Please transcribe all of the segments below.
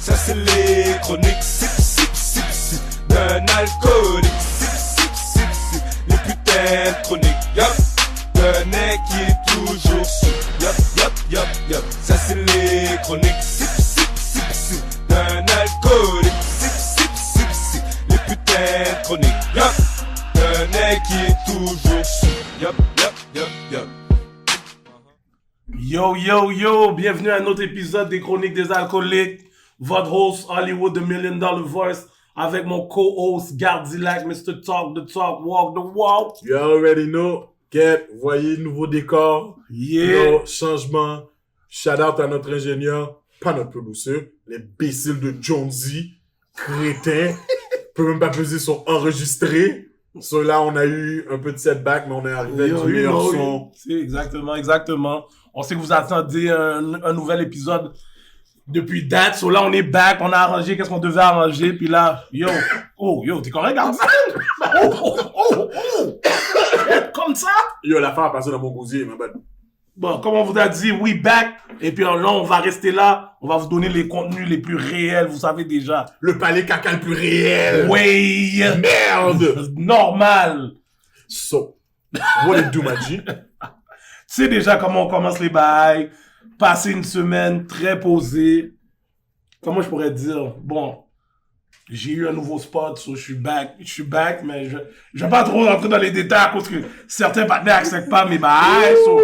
Ça c'est les chroniques sip sip sip sip d'un alcoolique. Sip sip sip sip les putains de chroniques. Yup, d'un nec qui est toujours sous. Yup yup yup yup. Ça c'est les chroniques sip sip sip sip d'un alcoolique. Sip sip sip sip les putains de chroniques. Yup, d'un nec qui est toujours sous. Yup yup yup yup. Yo, yo, yo, bienvenue à un autre épisode des Chroniques des Alcooliques. Votre host, Hollywood, the $1 Million Voice, avec mon co-host, Gardilac, Mr. Talk the Talk, Walk the Walk. You already know. Get, voyez, nouveau décor. Yeah. Yo, changement. Shout out à notre ingénieur, pas notre producteur, l'imbécile de Jonesy, crétin, peut même pas peser sur enregistré. So là, on a eu un peu de setback, mais on est arrivé avec du meilleur son. C'est exactement. On sait que vous attendez un nouvel épisode depuis date. So là, on est back, on a arrangé qu'est-ce qu'on devait arranger. Puis là, yo, t'es correct, regarde ça. Comme ça. Yo, l'affaire a passé dans mon gosier, ma bad. Bon, comme on vous a dit, we back. Et puis là, on va rester là. On va vous donner les contenus les plus réels, vous savez déjà. Le palais caca le plus réel. Oui. Merde. Normal. So, what it do, my G? Tu sais déjà comment on commence les bails. Passer une semaine très posée. Comment je pourrais dire? Bon, j'ai eu un nouveau spot, so je suis back, mais je vais pas trop rentrer dans les détails parce que certains partenaires acceptent pas mes bails, so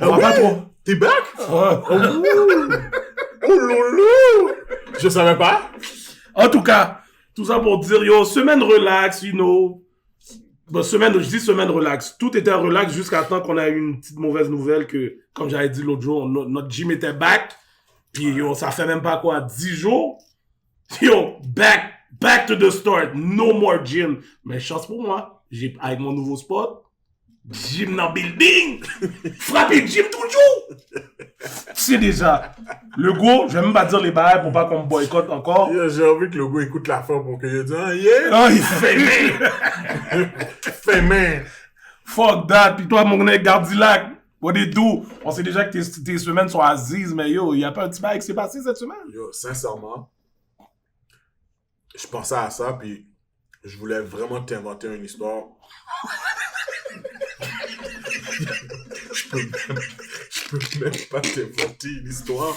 on va pas trop. T'es back? Ouais. Oh loulou! Je savais pas. En tout cas, tout ça pour dire, yo, semaine relax, you know. Bon, je dis semaine relax. Tout était relax jusqu'à temps qu'on a eu une petite mauvaise nouvelle que, comme j'avais dit l'autre jour, notre gym était back. Puis, yo, ça fait même pas quoi, 10 jours. Yo, back to the start. No more gym. Mais chance pour moi, avec mon nouveau spot, gym dans building. Frapper gym toujours. C'est déjà. Le go, je vais même pas dire les barres pour pas qu'on me boycotte encore. Yeah, j'ai envie que le gars écoute la fin pour qu'il dise yeah. Oh, il fait man. Fuck that. Puis toi, mon gars, Gardilac, what it do? On sait déjà que tes semaines sont aziz, mais yo, y a pas un petit bail qui s'est passé cette semaine? Yo, sincèrement, je pensais à ça, puis je voulais vraiment t'inventer une histoire. Je peux même pas t'inventer une histoire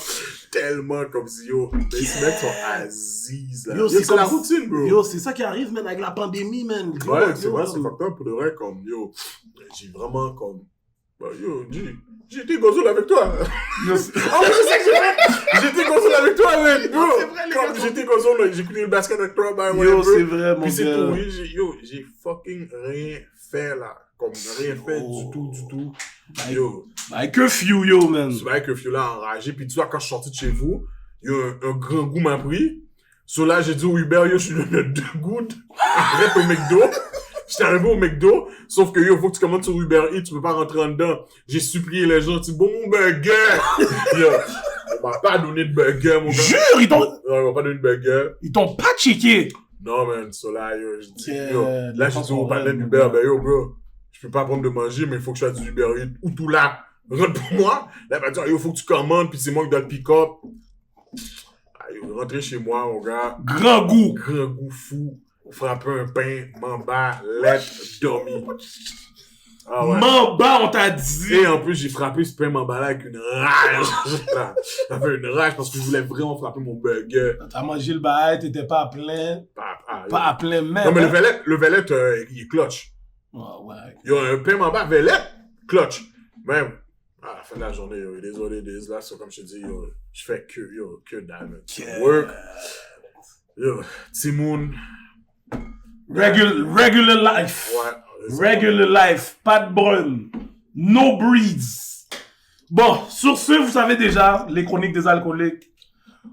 tellement comme si, yo, les mecs sont aziz, là. Yo, C'est la routine, bro. Yo, c'est ça qui arrive, man, avec la pandémie, man. Ouais, c'est vrai, c'est fucked up pour de vrai, comme, yo, j'ai vraiment, comme, bah, yo, j'ai été gozole avec toi. Yo, c'est ça que j'ai fait. J'ai été gozole avec toi, man. Yo, c'est vrai, les comme gars. j'ai été gozole, j'ai écouté le basket avec toi, bah, Yo, c'est vrai, mon puis c'est gars. tout, oui, j'ai fucking rien fait, là. Comme rien fait du tout. Yo. Like a few, yo, man. C'est vrai que je suis là enragé. Puis tu vois, quand je suis sorti de chez vous, yo, un grand goût m'a pris. So là, j'ai dit au Uber, yo, je suis donné 2 gouttes. Arrête au McDo. J'étais arrivé au McDo. Sauf que yo, faut que tu commandes sur Uber Eats, tu peux pas rentrer en dedans. J'ai supplié les gens, tu dis, bon, mon burger. Yo, on m'a pas donné de burger, mon gars. Jure, ils t'ont... Non, on m'a pas donné de burger. Ils t'ont pas checké. Non, man, so là, yo, je dis, Yeah, yo, là, j'ai dit au partenaire d'Uber, ben yo, bro. Je peux pas prendre de manger, mais il faut que je fasse du Uber Eats. Ou tout là. Rentre pour moi. Là, il va dire, il faut que tu commandes, puis c'est moi qui dois le pick-up. Ah, yo, rentrer chez moi, mon gars. Grand goût. Grand goût fou. Frapper un pain, mamba, let, dummy. Ah ouais. Mamba, on t'a dit. Et en plus, j'ai frappé ce pain mamba là avec une rage. J'avais une rage parce que je voulais vraiment frapper mon burger. T'as mangé le bail, t'étais pas à plein. Pas à plein même. Non, mais le Velette, il est clutch. Oh, ouais. Il y a un pain mamba Velette, clutch. Même. À la fin de la journée, yo, désolé, là, so, comme je te dis, yo, je fais que dalle. Work. Yo, Timoun. Regular life. Ouais. Regular life. Pas de brun. No breeds. Bon, sur ce, vous savez déjà, les chroniques des alcooliques.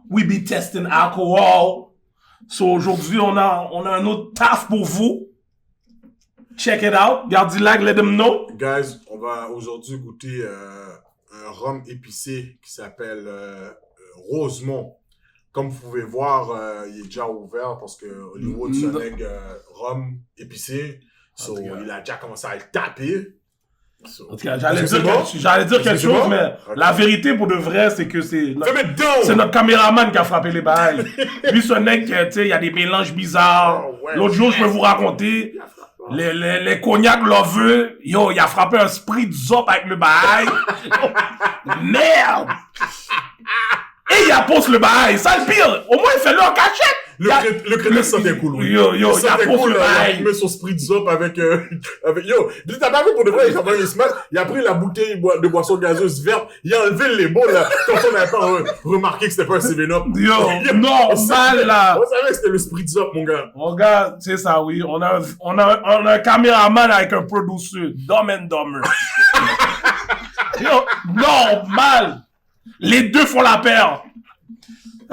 We be testing alcohol. So, aujourd'hui, on a un autre taf pour vous. Check it out. Gardilac, let them know. Guys, on va aujourd'hui goûter un rhum épicé qui s'appelle Rosemont. Comme vous pouvez voir, il est déjà ouvert parce que Hollywood, c'est un rhum épicé. So, il a déjà commencé à le taper. En tout cas, j'allais dire, bon? quelque C'est chose, bon? mais Ok. la vérité pour de vrai, c'est que c'est Fais-moi donc! c'est notre caméraman qui a frappé les bails. Lui, ce mec, tu sais, il y a des mélanges bizarres. Oh, ouais. L'autre jour, je peux vous raconter, les cognacs loveux, yo, il a frappé un sprit zop avec le bail. Merde! Et il appose le bail. Ça, le pire. Au moins, il fait le en cachette. Le crédit sentait cool, oui. Yo, il sentait appose cool, le là, il a bail. fumé son spritz up avec, yo, t'as pas vu pour de vrai, il a pris il a pris la bouteille de boisson gazeuse verte, il a enlevé les mots, là, quand on n'avait pas remarqué que c'était pas un 7-Up. Yo, normal, là. On savait que c'était le spritz up, mon gars. Mon gars, c'est ça, oui. On a un caméraman avec un producer. Dumb and Dumber. Yo, normal. Les deux font la paire.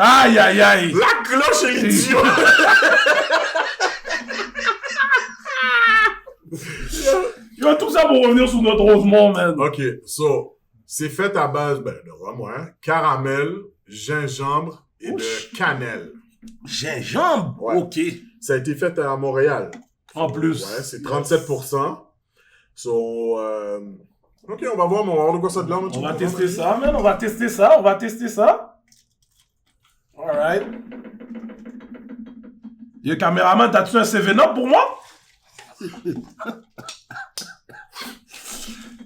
Aïe, aïe, aïe. La cloche est l'idiot. Yo, tout ça pour revenir sur notre Rosemont, man. Ok, so, c'est fait à base, de rhum, ouais, caramel, gingembre et de cannelle. Gingembre? Ouais. Ok. Ça a été fait à Montréal. En plus. Ouais, c'est 37%. So, ok, on va voir, mais on va voir de quoi ça de là. On va tester ça, man. On va tester ça. Alright. Yo, caméraman, t'as-tu un 7-Up pour moi?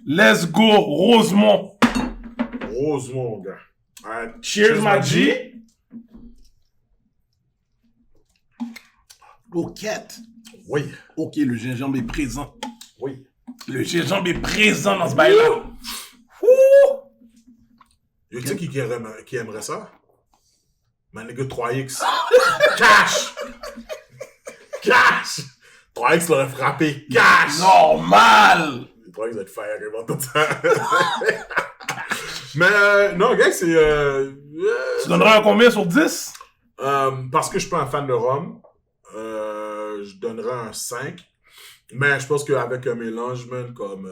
Let's go, Rosemont. Rosemont, mon gars. Alright. Cheers, my G. Loquette. Oui, Ok, le gingembre est présent. oui. Le gingembre est présent dans ce bail-là. Yo, tu sais qui aimerait ça? Ma nigga 3X. Cash! Cash! 3X l'aurait frappé. Cash! Normal. 3X va être fire avant tout ça. Mais, non, gars, c'est... Tu donnerais un combien sur 10? Parce que je suis pas un fan de rhum, je donnerais un 5. Mais je pense qu'avec un mélange, man, comme...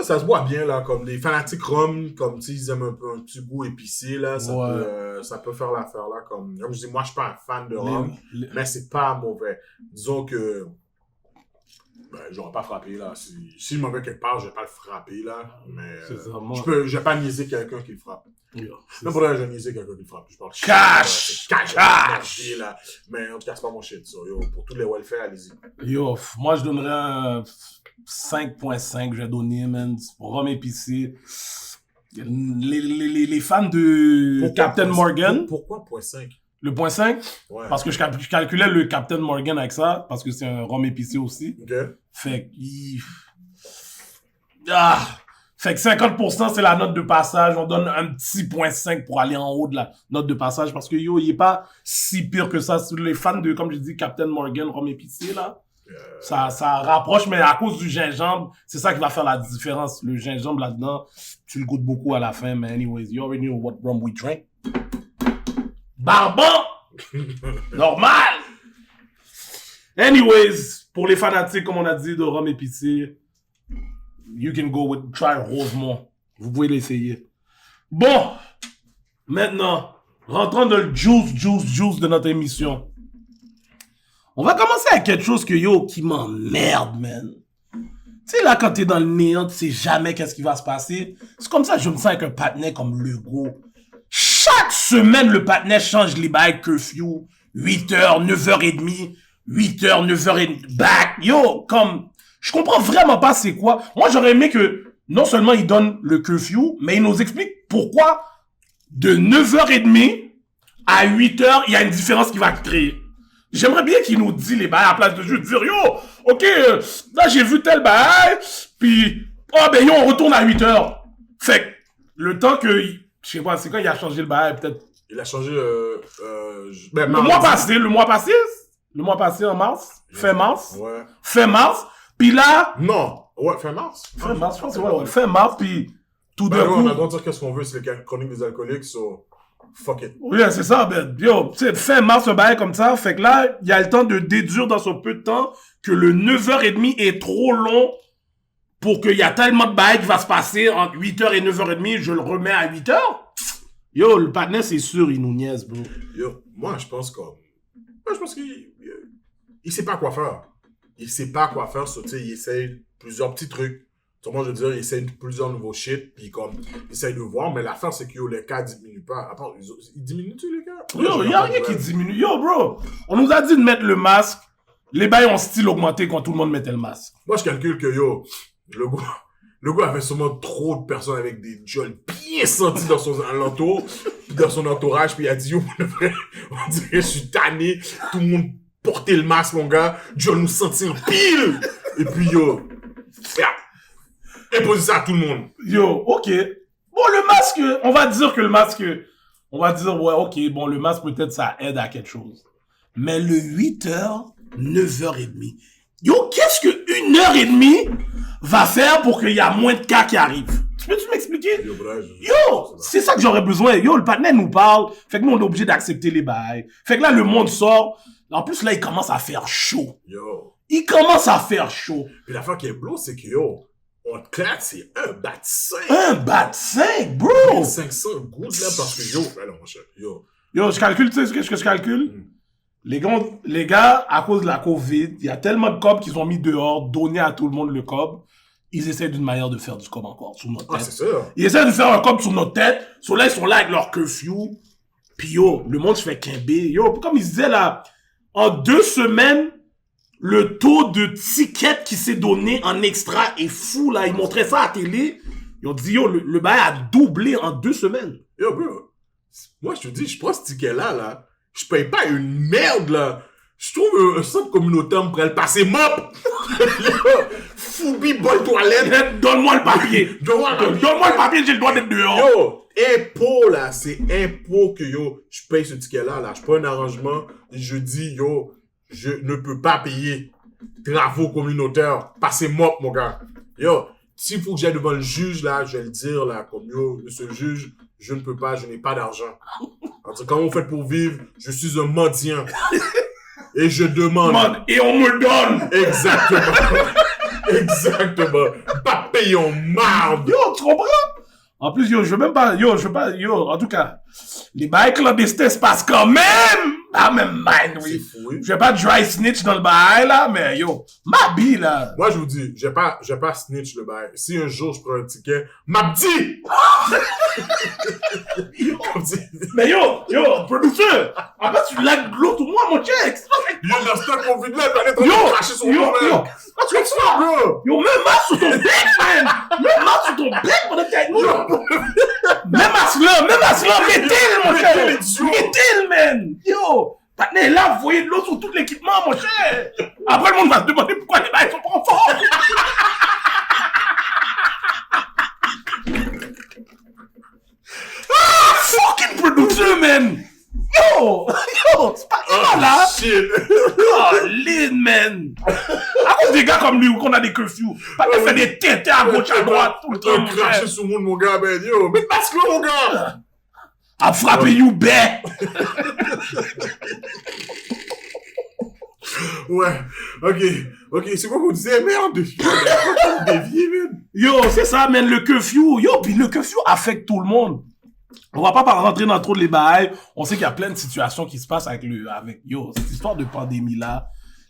ça se boit bien, là, comme les fanatiques rhum, comme, tu sais, ils aiment un peu un petit goût épicé, là, ça peut faire l'affaire, là, comme je dis, moi, je suis pas un fan de rhum, mais c'est pas mauvais. Disons que... j'aurais pas frappé, là. Si je m'en vais quelque part, je vais pas le frapper, là, mais... je vais pas niaiser quelqu'un qui le frappe. Non, pour là, je vais niaiser quelqu'un qui le frappe. Je parle Cash! Cash! Là. Mais en tout cas, c'est pas mon shit, ça. Yo, pour tous les welfare, allez-y. Yo, moi, je donnerais un 5.5, je vais donner, man. Rhum épicé. Les fans de Captain Morgan. Pourquoi 0.5? Le point 5? Ouais. Parce que je calculais le Captain Morgan avec ça, parce que c'est un rhum épicé aussi. OK. Fait que 50% c'est la note de passage. On donne un petit point 5 pour aller en haut de la note de passage, parce que yo, il est pas si pire que ça. Les fans de, comme je dis, Captain Morgan, rhum épicé, là, ça rapproche, mais à cause du gingembre, c'est ça qui va faire la différence. Le gingembre là-dedans, tu le goûtes beaucoup à la fin, mais anyways, you already know what rum we drink. Barbon! Normal! Anyways, pour les fanatiques, comme on a dit, de rhum épicé, you can go with try Rosemont. Vous pouvez l'essayer. Bon, maintenant, rentrons dans le juice de notre émission. On va commencer avec quelque chose qui m'emmerde, man. Tu sais, là, quand t'es dans le néant, tu sais jamais qu'est-ce qui va se passer. C'est comme ça que je me sens avec un patinet comme Legault. Chaque semaine, le patinet change les bails curfew. 8h, 9h30, 8h, 9h30, back. Yo, comme... Je comprends vraiment pas c'est quoi. Moi, j'aurais aimé que, non seulement il donne le curfew, mais il nous explique pourquoi de 9h30 à 8h, il y a une différence qui va créer. J'aimerais bien qu'il nous dise les bails à la place de juste dire, yo, ok, là, j'ai vu tel bail, puis, yo, on retourne à 8h. Fait que, le temps que, je sais pas, c'est quand il a changé le bail, peut-être. Il a changé, le mois passé, en mars, fin mars. Ouais. Fin mars. Puis là... Non. Ouais, fin mars. Fin mars, je pense, ouais. Fin mars, puis tout d'un coup... On a le droit de dire qu'est-ce qu'on veut, c'est les chroniques des alcooliques, so... Fuck it. Oui, c'est ça, ben. Yo, tu sais, fin mars, un bail comme ça. Fait que là, il y a le temps de déduire dans ce peu de temps que le 9h30 est trop long pour qu'il y a tellement de bail qui va se passer entre 8h et 9h30, je le remets à 8h. Yo, le partenaire, c'est sûr, il nous niaise, bro. Yo, moi, je pense qu'il sait pas quoi faire. Il sait pas quoi faire, so, tu sais, il essaye plusieurs petits trucs. Moi, je veux dire, ils essayent plusieurs nouveaux shit, puis comme, ils essayent de voir, mais l'affaire, c'est que yo, les cas diminuent pas. Attends, ils diminuent-tu, les gars? Yo, y'a rien qui diminue. Yo, bro, on nous a dit de mettre le masque. Les bails ont style augmenté quand tout le monde mettait le masque. Moi, je calcule que, yo, le gars avait sûrement trop de personnes avec des jols bien sentis dans son alentour, puis dans son entourage, puis il a dit, yo, on dirait, je suis tanné, tout le monde portait le masque, mon gars, je vais nous sentir pile! Et puis, yo, yeah. Imposer ça à tout le monde. Yo, ok. Bon, le masque, on va dire que le masque, on va dire, ouais, ok, bon, le masque, peut-être, ça aide à quelque chose. Mais le 8h, 9h30. Yo, qu'est-ce que 1h30 va faire pour qu'il y a moins de cas qui arrivent? Peux-tu m'expliquer? Yo, c'est ça que j'aurais besoin. Yo, le partenaire nous parle. Fait que nous, on est obligé d'accepter les bails. Fait que là, le monde sort. En plus, là, il commence à faire chaud. Yo. Il commence à faire chaud. Puis l'affaire qui est blow, c'est que, yo, on te claque, c'est un bat 5. Un bat 5, bro! 500 gouttes, là, parce que, yo, alors, mon cher, yo. Yo, je calcule, tu sais ce que je calcule? Les gars, à cause de la COVID, il y a tellement de cobs qu'ils ont mis dehors, donné à tout le monde le cob. Ils essaient d'une manière de faire du cob encore sur notre tête. Ah, c'est ça. Ils essaient de faire un cob sur notre tête. Là, ils sont là avec leur curfew. Puis yo, le monde se fait quimber. Yo, comme ils disaient là, en 2 semaines, le taux de tickets qui s'est donné en extra est fou, là. Ils montraient ça à la télé. Ils ont dit, yo, le bail a doublé en 2 semaines. Yo, bro. Moi, je te dis, je prends ce ticket-là, là. Je paye pas une merde, là. Je trouve un centre communautaire me pourrait le passer mop. Foubi, bonne toilette. Donne-moi le papier. Donne-moi le papier, j'ai le droit d'être dehors. Yo, impôt, là. C'est impôt que, yo, je paye ce ticket-là, là. Je prends un arrangement et je dis, yo, je ne peux pas payer travaux communautaires. Passez mop, mon gars. Yo, s'il faut que j'aille devant le juge, là, je vais le dire, là, comme, yo, monsieur le juge, je ne peux pas, je n'ai pas d'argent. Alors, comment vous faites pour vivre? Je suis un mendiant. Et je demande. Et on me donne. Exactement. Exactement. Pas payer en marde. Yo, tu comprends? En plus, yo, je veux pas, en tout cas, les bails clandestins se passent quand même. Ah, même mine, oui. C'est fou, oui. Je vais pas dry snitch dans le bail, là, mais yo, ma bille, là. Moi, je vous dis, j'ai pas snitch le bail. Si un jour je prends un ticket, m'abdi! Mais yo, producer, après tu lags de l'eau tout moi, mon check. Yo, dans ce temps Covid là, t'allais te cracher sur moi, man. Qu'est-ce que tu fais, bro? Yo, mets masque sur ton bec, man. Mets masque sur ton bec pendant que t'es nous. Mets masque là, mettez-le, mon cher. Mettez-le, man. Yo, partenaire, là, vous voyez de l'eau sur tout l'équipement, mon cher. Après, le monde va se demander pourquoi les bails sont pas en forme. Fucking producer, man! Yo, c'est pas grave, là! Shit! Colin, man! À cause des gars comme lui, ou qu'on a des curfews, pas de faire des têtes à gauche, à droite, tout le temps, mon cracher frère. sur le monde, mon gars, ben, yo, mets masque là, mon gars! À frapper you back! Ouais, ok, c'est quoi qu'on disait? Merde! Dévié, man! Yo, c'est ça, man, le curfew. Yo, puis le curfew affecte tout le monde. On va pas rentrer dans trop de les bails. On sait qu'il y a plein de situations qui se passent avec yo, cette histoire de pandémie-là.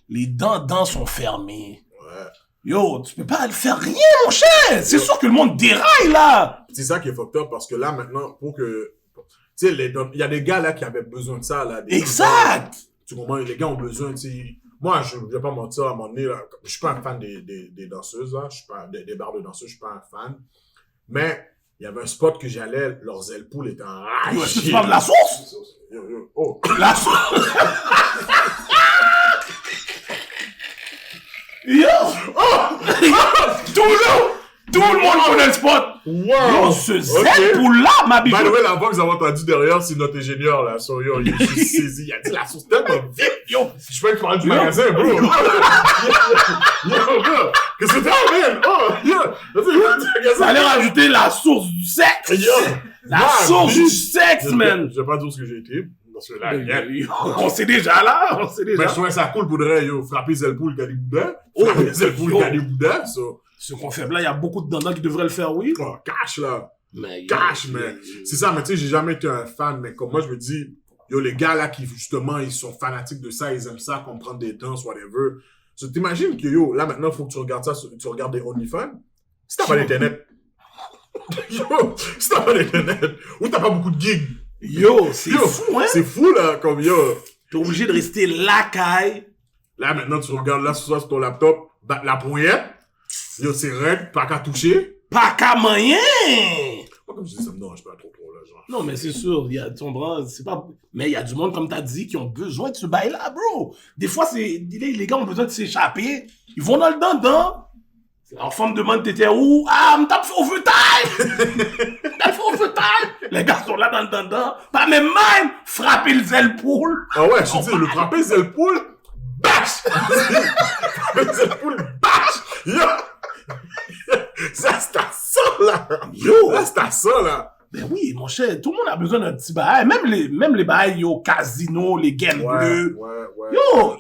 Les dents sont fermées. Ouais. Yo, tu peux pas faire rien, mon cher! C'est sûr que le monde déraille, là! C'est ça qui est fucked up, parce que là, maintenant, pour que... Tu sais, il y a des gars, là, qui avaient besoin de ça, là. Exact! Tu comprends? Les gars ont besoin, tu sais... Moi, je vais pas mentir, à un moment donné, là, je suis pas un fan des danseuses, là. Je suis pas... Des bars de danseuses, je suis pas un fan. Mais... Il y avait un spot que j'allais, leurs ailes poules étaient enragées. Yo, est-ce que tu parles de la sauce? Oh. La sauce? Yo! Tout le monde connaît le spot! Wow! Yo, ce zèle poule-là, ma biche! By the way, la voix que vous avez entendue derrière, c'est notre ingénieur, là. So, yo, il est juste saisi. Il a dit la sauce tellement vite. Yo, je peux parler du magasin, bro. Yo, bro. Qu'est-ce que t'as, man? Oh, yo. Ça allait rajouter la source du sexe! Yo. La source du sexe, man! Je vais pas dire ce que j'ai été. Parce que là, on sait déjà, là. On sait déjà. Mais je trouvais ça cool pour de vrai, yo. Frapper les ailes poules, t'as des boudins. Frapper les ailes poules, t'as des boudins, so. Ce qu'on fait là, il y a beaucoup de dandans qui devraient le faire, oui. Oh, cash, là. Mais Cash, mais c'est ça, mais tu sais, j'ai jamais été un fan, mais comme moi, je me dis, yo, les gars là qui, justement, ils sont fanatiques de ça, ils aiment ça, comprendre des danses, whatever. So, t'imagines que, yo, là, maintenant, faut que tu regardes ça, tu regardes des OnlyFans, Si t'as pas d'internet. Yo, si t'as pas d'internet, ou t'as pas beaucoup de gigs. Yo, c'est fou, hein? C'est fou, là, comme yo. T'es obligé de rester la caille. Là, maintenant, tu regardes là, sur ton laptop, la pourrière. Yo, c'est raide, pas qu'à toucher. Pas qu'à moyen! Moi, comme je dis, ça me dérange pas trop, là, genre. Non, mais c'est sûr, il y a ton bras, c'est pas... Mais il y a du monde, comme t'as dit, qui ont besoin de ce bail-là, bro. Des fois, les gars ont besoin de s'échapper. Ils vont dans le dindon. L'enfant me demande, t'étais où? Ah, me tape au overtime! T'as fait overtime! Les gars sont là dans le dindon. Pas même frapper le zèle poule. Ah ouais, je te dis, le frapper, c'est le poule. Bâche! Frapper, c'est le poule. Bâche! Yo! Ça, c'est à ça, là! Yo! Là, c'est à ça, là! Ben oui, mon cher, tout le monde a besoin d'un petit bail. Même les bails, yo, casino, les gaines bleues. Ouais. Yo!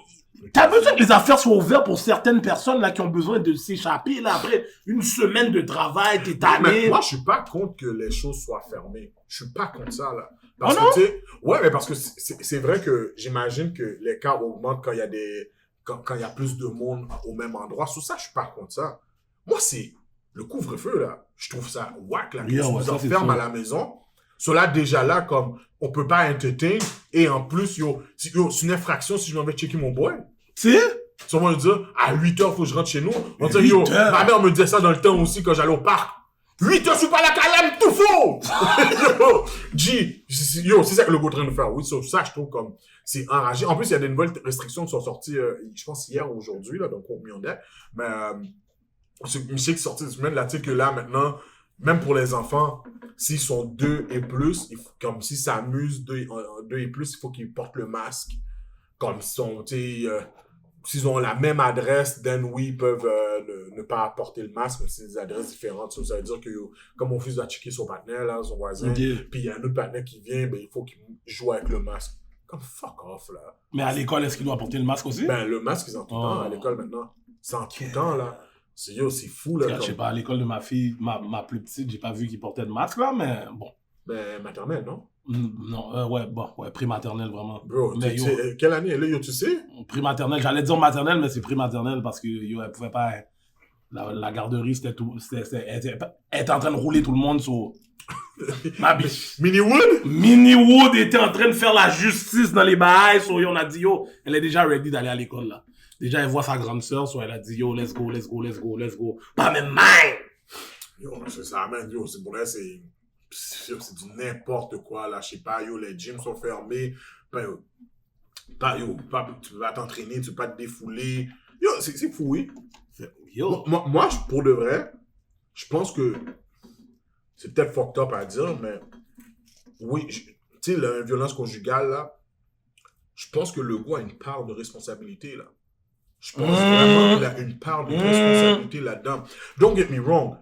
T'as besoin que les affaires soient ouvertes pour certaines personnes, là, qui ont besoin de s'échapper, là, après une semaine de travail, t'es tanné. Mais moi, je suis pas contre que les choses soient fermées. Je suis pas contre ça, là. Parce Oh non? que, tu sais, ouais, mais parce que c'est vrai que j'imagine que les cas augmentent quand il y a quand il y a plus de monde au même endroit. Sur ça, je suis pas contre ça. Moi, c'est le couvre-feu, là. Je trouve ça whack, là. Que Yeah, tu ouais, nous ça, c'est enfermes sûr. à la maison. Cela, déjà là, comme, on peut pas entertain. Et en plus, c'est une infraction si je m'en vais checker mon boy. Tu sais? Tu vas me dire, à 8h, faut que je rentre chez nous. On dit, 8 yo, heures. ma mère me disait ça dans le temps aussi quand j'allais au parc. 8h, je suis pas là, Kayam, tout faux! Yo, G, yo, c'est ça que le go est en train de faire. Oui, ça, je trouve comme, c'est enragé. En plus, il y a des nouvelles restrictions qui sont sorties, je pense hier ou aujourd'hui, là, donc on m'y en est. Mais, c'est Michel qui est sorti cette semaine, là, tu sais que là, maintenant, même pour les enfants, s'ils sont 2 et plus, comme s'ils s'amusent 2 et plus, il faut qu'ils portent le masque. Comme s'ils ont la même adresse, then oui, ils peuvent ne pas porter le masque, mais c'est des adresses différentes. Ça veut dire que, comme mon fils doit checker son partenaire, là, son voisin, Okay. puis il y a un autre partenaire qui vient, ben, il faut qu'il joue avec le masque. Comme fuck off, là. Mais à l'école, est-ce qu'il doit porter le masque aussi? Ben, le masque, ils ont tout le temps à l'école maintenant. C'est en tout le temps, là. C'est fou, là. Je sais pas, à l'école de ma fille, ma plus petite, j'ai pas vu qu'il portait de masque, là, mais bon. Ben, maternelle, non? Non, ouais, pré-maternelle, vraiment. Bro, Mais tu yo, sais, quelle année elle est, yo, tu sais? pré-maternelle, j'allais dire maternelle, mais c'est pré-maternelle parce que, yo, elle pouvait pas... La garderie, c'était tout... elle était en train de rouler tout le monde sur... Ma biche. Mini Wood? Minnie Wood était en train de faire la justice dans les bails, so yo, on a dit, yo, elle est déjà ready d'aller à l'école, là. Déjà, elle voit sa grande sœur, so elle a dit, yo, let's go. Pas même mine! Yo, c'est ça, man, yo, c'est pour elle, c'est du n'importe quoi, là, je sais pas, yo, les gyms sont fermés, ben, tu vas t'entraîner, tu vas pas te défouler, yo, c'est fou, oui. Yo. Moi, pour de vrai, je pense que c'est peut-être fucked up à dire, mais oui, tu sais, la violence conjugale, là, je pense que le gars a une part de responsabilité, là. Je pense vraiment qu'il a une part de responsabilité là-dedans. Don't get me wrong,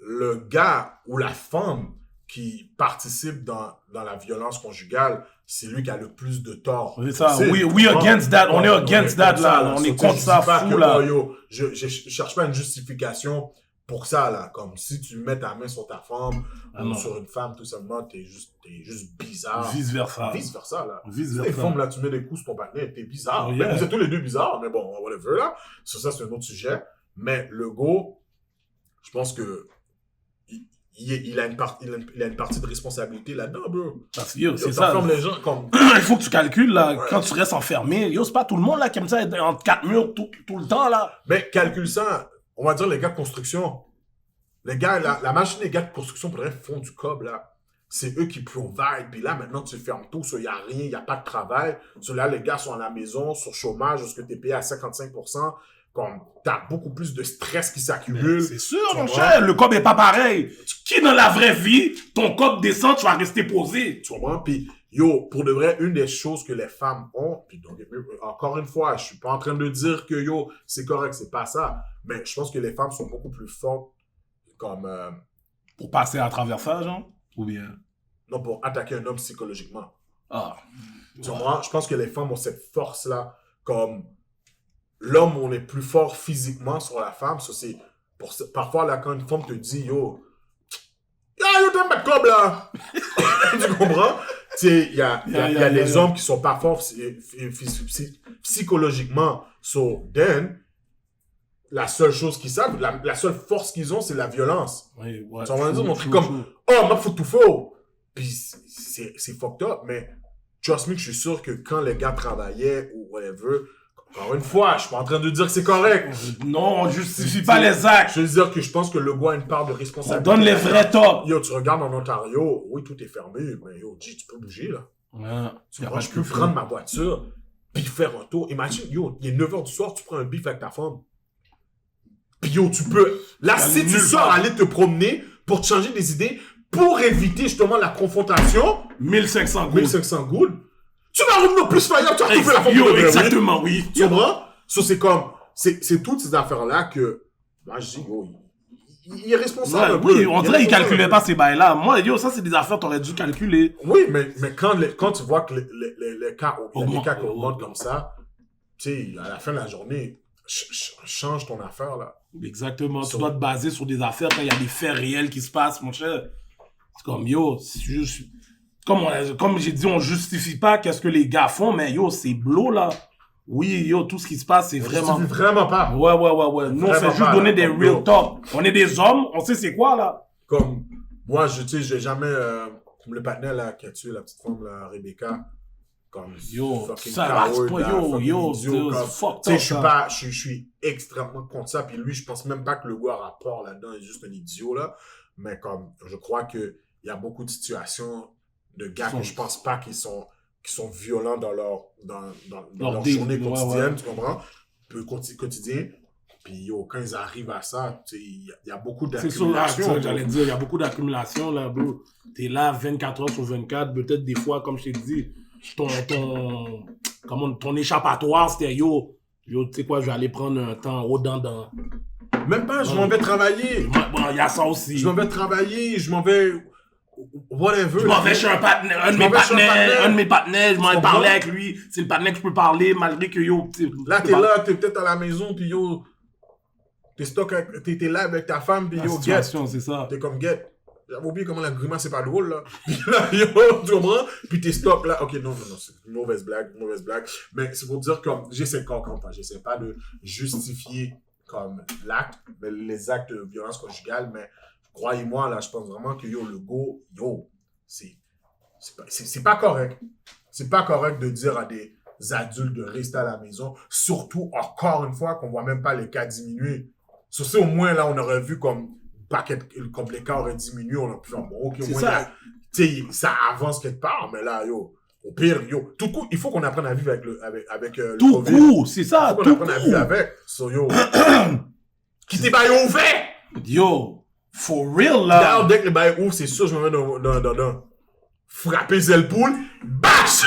le gars ou la femme qui participe dans la violence conjugale, c'est lui qui a le plus de tort. C'est ça, C'est- we against that, on est against that, là, ça, on est ça, contre je ça, dis pas fou, que, là. oh, yo, je cherche pas une justification pour ça, là, comme si tu mets ta main sur ta femme ou non. sur une femme, tout simplement, t'es juste bizarre. Vice-versa. Vice-versa, là. Vice-versa. Les femmes, là, tu mets des coups sur ton partenaire, t'es bizarre. Oh, Mais yeah. vous êtes tous les deux bizarres, mais bon, whatever, là. Sur ça, c'est un autre sujet. Mais le go, je pense que il a une partie de responsabilité là-dedans, bro. Parce que, yo, c'est Yo, ça. t'enfermes les gens comme... Il faut que tu calcules, là, Ouais. quand tu restes enfermé. Yo, c'est pas tout le monde, là, qui aime ça être entre 4 murs tout le temps, là. Mais calcule ça, on va dire les gars de construction. Les gars, la machine des gars de construction, pour vrai, font du cob, là. C'est eux qui provide. Puis là, maintenant, tu fermes tout. Il n'y a rien, il n'y a pas de travail. Là, les gars sont à la maison, sur chômage, parce que tu es payé à 55%. Comme, t'as beaucoup plus de stress qui s'accumule. C'est sûr, Tu mon comprends? cher, le cob est pas pareil. Qui, dans la vraie vie, ton cob descend, tu vas rester posé. Tu comprends? Puis, yo, pour de vrai, une des choses que les femmes ont, puis donc, encore une fois, je suis pas en train de dire que, yo, c'est correct, c'est pas ça. Mais je pense que les femmes sont beaucoup plus fortes comme... Pour passer à travers ça, genre? Ou bien... non, pour attaquer un homme psychologiquement. Ah. Tu comprends? Je pense que les femmes ont cette force-là, comme l'homme, on est plus fort physiquement sur la femme. Ça, c'est parfois, là, quand une femme te dit, yo, t'aimes pas de cob, là! Tu comprends? Tu sais, il y a des hommes qui sont pas forts psychologiquement. So, then, la seule chose qu'ils savent, la seule force qu'ils ont, c'est la violence. Oui, ouais. Ça va dire montrer comme, oh, ma faut tout faux. Puis c'est fucked up, mais trust me que je suis sûr que quand les gars travaillaient ou whatever, encore une fois, je suis pas en train de dire que c'est correct. Non, on justifie pas les actes. Je veux dire que je pense que le gars a une part de On responsabilité. donne les vrais torts. Yo, tu regardes en Ontario, oui, tout est fermé, mais yo, G, tu peux bouger, là. Ouais. Je peux prendre ma voiture, puis faire un tour. Imagine, yo, il est 9h du soir, tu prends un bif avec ta femme. Puis yo, tu peux... Là, si tu sors aller te promener pour te changer des idées, pour éviter justement la confrontation... 1500 gouttes. 1500 gouttes. Tu vas revenir plus faillant, tu vas trouver la femme. Yo, exactement, oui. Tu comprends? Ça, c'est comme... C'est toutes ces affaires-là que... Moi, je dis, yo, il est responsable. Ouais, oui, on dirait qu'il calculait pas ces bails-là. Moi, yo, ça, c'est des affaires t'aurais dû calculer. Oui, mais quand tu vois que les cas qui augmentent comme ça, tu sais, à la fin de la journée, change ton affaire, là. Exactement. Tu dois te baser sur des affaires quand il y a des faits réels qui se passent, mon cher. C'est comme, yo, c'est juste... Comme j'ai dit, on justifie pas qu'est-ce que les gars font, mais yo, c'est blow, là. Oui, yo, tout ce qui se passe, c'est vraiment... Vraiment pas. Ouais. Nous, on fait juste donner des real talk. On est des hommes, on sait c'est quoi, là. Comme, moi, tu sais, j'ai jamais... comme le partenaire, là, qui a tué la petite femme, là, Rebecca. Comme, yo, fucking ça coward, va, là, yo, fucking idiot, comme, fuck tu sais, je suis extrêmement contre ça. Puis lui, je pense même pas que le gars a rapport là-dedans. Il est juste un idiot, là. Mais comme, je crois que il y a beaucoup de situations de gars que je pense pas qui sont violents dans leur journée quotidienne, tu comprends? Peu quotidien. Puis yo, quand ils arrivent à ça, tu sais, il y a beaucoup d'accumulation. C'est ça, j'allais dire, il y a beaucoup d'accumulation, là, bro. T'es là 24 heures sur 24, peut-être des fois, comme je t'ai dit, ton échappatoire, c'était yo, tu sais quoi, je vais aller prendre un temps au dents. Même pas, je m'en vais travailler. Bon, il y a ça aussi. Je m'en vais travailler, je m'en vais... Whatever. Je m'en vais chez un de mes partenaires, je m'en vais parler avec lui. C'est le partenaire que je peux parler, malgré que yo... Là, t'es peut-être à la maison, puis yo... T'es là avec ta femme, puis yo, get. C'est ça. T'es comme get. J'avais oublié comment la grimace, c'est pas drôle, là. Puis là, yo, tu comprends? Puis t'es stock, là. Ok, non, c'est une mauvaise blague. Mais c'est pour dire, comme, j'essaie pas de justifier, comme, l'acte, les actes de violence conjugale, mais croyez-moi, là, je pense vraiment que, yo, le go, yo, c'est pas correct. C'est pas correct de dire à des adultes de rester à la maison, surtout, encore une fois, qu'on voit même pas les cas diminuer. Sur ce, au moins, là, on aurait vu comme les cas auraient diminué, on a pu faire, bon, ok, au moins, tu sais, ça avance quelque part, mais là, yo, au pire, yo, tout coup, il faut qu'on apprenne à vivre avec le tout COVID. coup, c'est ça, il faut qu'on apprenne à vivre avec. So, yo, qui t'es baillé ouvert? Yo, for real, là. D'ailleurs, dès que le bail ouvre, c'est sûr, je me mets dans frapper Zelpool, bash!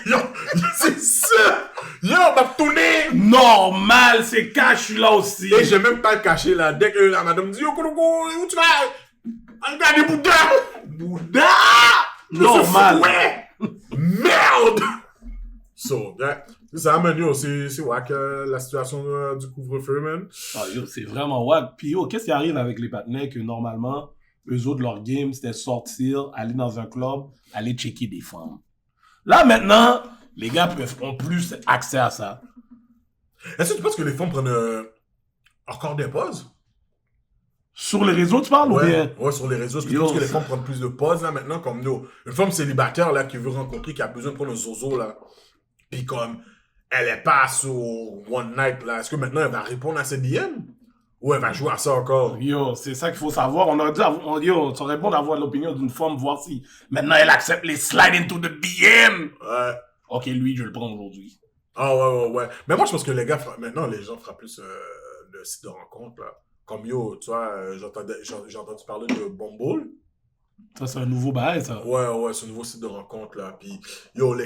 yo, c'est ça! Yo, m'a tourné! Normal, c'est cash, je suis là aussi. Et j'ai même pas le caché, là. Dès que la madame dit, yo, Kouroukou, où tu vas? Regarde, Bouddha! Normal. Merde! So, yeah. Ça amène, yo, c'est wack, la situation du couvre-feu, man. Ah, yo, c'est vraiment wack. Puis, yo, qu'est-ce qui arrive avec les partenaires que normalement, eux autres, leur game, c'était sortir, aller dans un club, aller checker des femmes. Là, maintenant, les gars ont plus accès à ça. Est-ce que tu penses que les femmes prennent encore des pauses? Sur les réseaux, tu parles, ou bien? Ouais, sur les réseaux. Est-ce que tu penses que les femmes prennent plus de pauses, là, maintenant, comme nous? Une femme célibataire, là, qui veut rencontrer, qui a besoin de prendre un zozo, là. Puis comme, elle est pas sur One Night, là. Est-ce que maintenant, elle va répondre à ses DM? Ou elle va jouer à ça encore? Yo, c'est ça qu'il faut savoir. On aurait dit, yo, ça serait bon d'avoir l'opinion d'une femme, voir si maintenant elle accepte les slide into the DM. Ouais. Ok, lui, je le prends aujourd'hui. Ah, ouais. Mais moi, je pense que les gars, maintenant, les gens feront plus le site de rencontre, là. Comme yo, tu vois, j'ai entendu parler de Bumble. Ça, c'est un nouveau bail, ça. Ouais, c'est un nouveau site de rencontre, là. Puis, yo,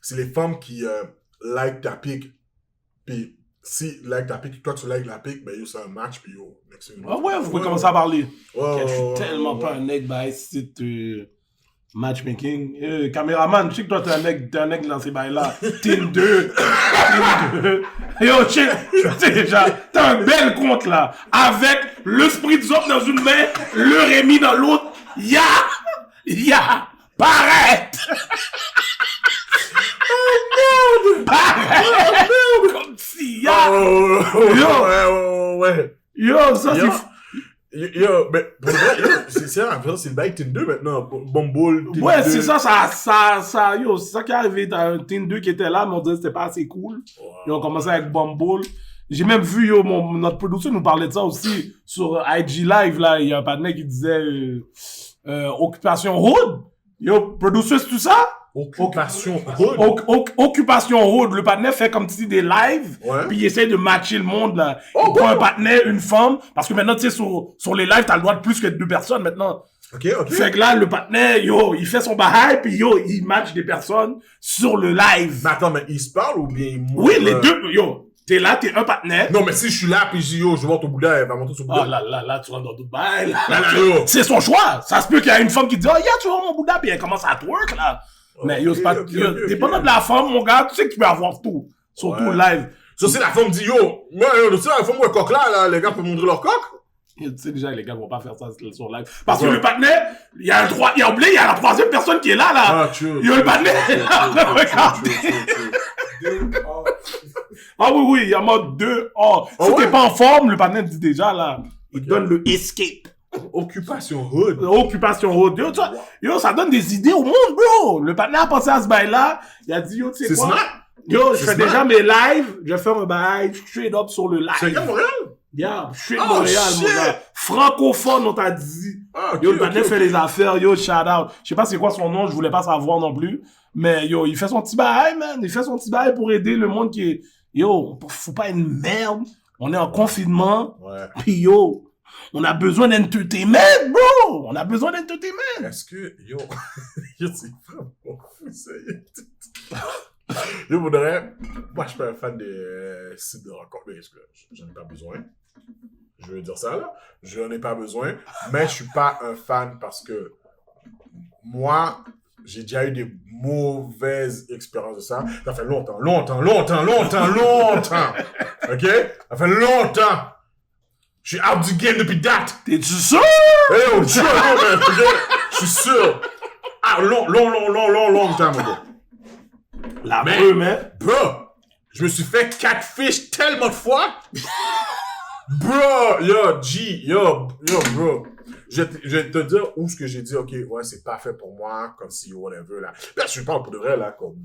c'est les femmes qui like ta pic. Puis, si like ta pic, toi tu like la pic, ben yo, c'est un match, puis yo, next thing. Ah ouais, vous pouvez commencer à parler. Ouais, je suis tellement pas un nec bail site matchmaking. Caméraman, je sais que toi t'es un nec dans ces bails-là. Tinder. Yo, check, déjà, t'as un bel compte là. Avec le Spritzop dans une main, le Rémi dans l'autre. Ya, paraît. Comme si, yo, Yo, ça, Yo, c'est... mais pour vrai, c'est ça, c'est le bail Tinder maintenant. Bumble, Tinder. Ouais, c'est ça, yo, c'est ça qui est arrivé. T'as un Tinder qui était là, mais on dirait que c'était pas assez cool. Ils ont commencé avec Bumble. J'ai même vu, yo, notre producteur nous parlait de ça aussi sur IG Live, là. Il y a un partenaire qui disait, Occupation Hood. Yo, producer, c'est tout ça? Occupation Hood. Occupation Hood. Le partenaire fait comme tu dis des lives, Ouais. puis il essaie de matcher le monde, là. Oh, Il prend wow. un partenaire, une femme, parce que maintenant, tu sais, sur les lives, t'as le droit de plus que 2 personnes, maintenant. Ok. Fait que là, le partenaire, yo, il fait son bail, puis yo, il match des personnes sur le live. Mais attends, mais ils se parlent ou bien ils Oui, les deux, yo. T'es là, t'es un partenaire. Non, mais si je suis là, puis je dis, yo, je vais voir ton Bouddha, elle va monter sur Bouddha. Ah, là, tu rentres dans tout bail, là. Là, yo. C'est son choix. Ça se peut qu'il y a une femme qui dit, oh, yeah, tu vois mon Bouddha, puis elle commence à twerk, là. Mais yo, c'est pas, yo, dépendant de la femme, mon gars, tu sais que tu peux avoir tout. Surtout live. Ça, si la femme dit, yo, moi, tu sais, la femme, ouais, coq là, les gars peuvent montrer leur coq. Tu sais déjà, les gars vont pas faire ça sur live. Parce que le partenaire, il y a oublié, il y a la troisième personne qui est là, là. Yo, le partenaire, Ah oui, il y a mode 2. Oh, si t'es pas en forme, le partenaire dit déjà, là. Il donne le escape. Occupation Hood. Occupation Hood. Yo, ça donne des idées au monde, bro. Le partenaire a pensé à ce bail-là. Il a dit, yo, tu sais quoi? Smart. Yo, je fais déjà mes lives. Je vais faire un bail straight up sur le live. C'est à Montréal? Yeah, straight Montréal, mon gars. Francophone, on t'a dit. Ok, Yo, le partenaire fait les affaires. Yo, shout out. Je sais pas c'est quoi son nom. Je voulais pas savoir non plus. Mais yo, il fait son petit bail, man. Il fait son petit bail pour aider le monde qui est... Yo, faut pas une merde. On est en confinement. Ouais. Puis yo, on a besoin d'entertainment, bro! On a besoin d'entertainment! Est-ce que, yo, c'est vraiment fou, ça Yo, pour de vrai, moi, je suis pas un fan des sites de rencontres, mais j'en ai pas besoin. Je veux dire ça, là. Je n'en ai pas besoin, mais je suis pas un fan parce que moi, j'ai déjà eu des mauvaises expériences de ça. Ça fait longtemps. OK? Ça fait longtemps. Je suis out du game depuis date. T'es-tu sûr? Hey, yo, sûr, non, mais, OK? Je suis sûr. Ah, long temps, mon gars. La Mais- brume, hein? Bro, je me suis fait catfish tellement de fois. Bro, yo, bro. Je vais te dire où ce que j'ai dit, ok, ouais, c'est pas fait pour moi, comme si, whatever, là. Là, je parle pour de vrai, là, comme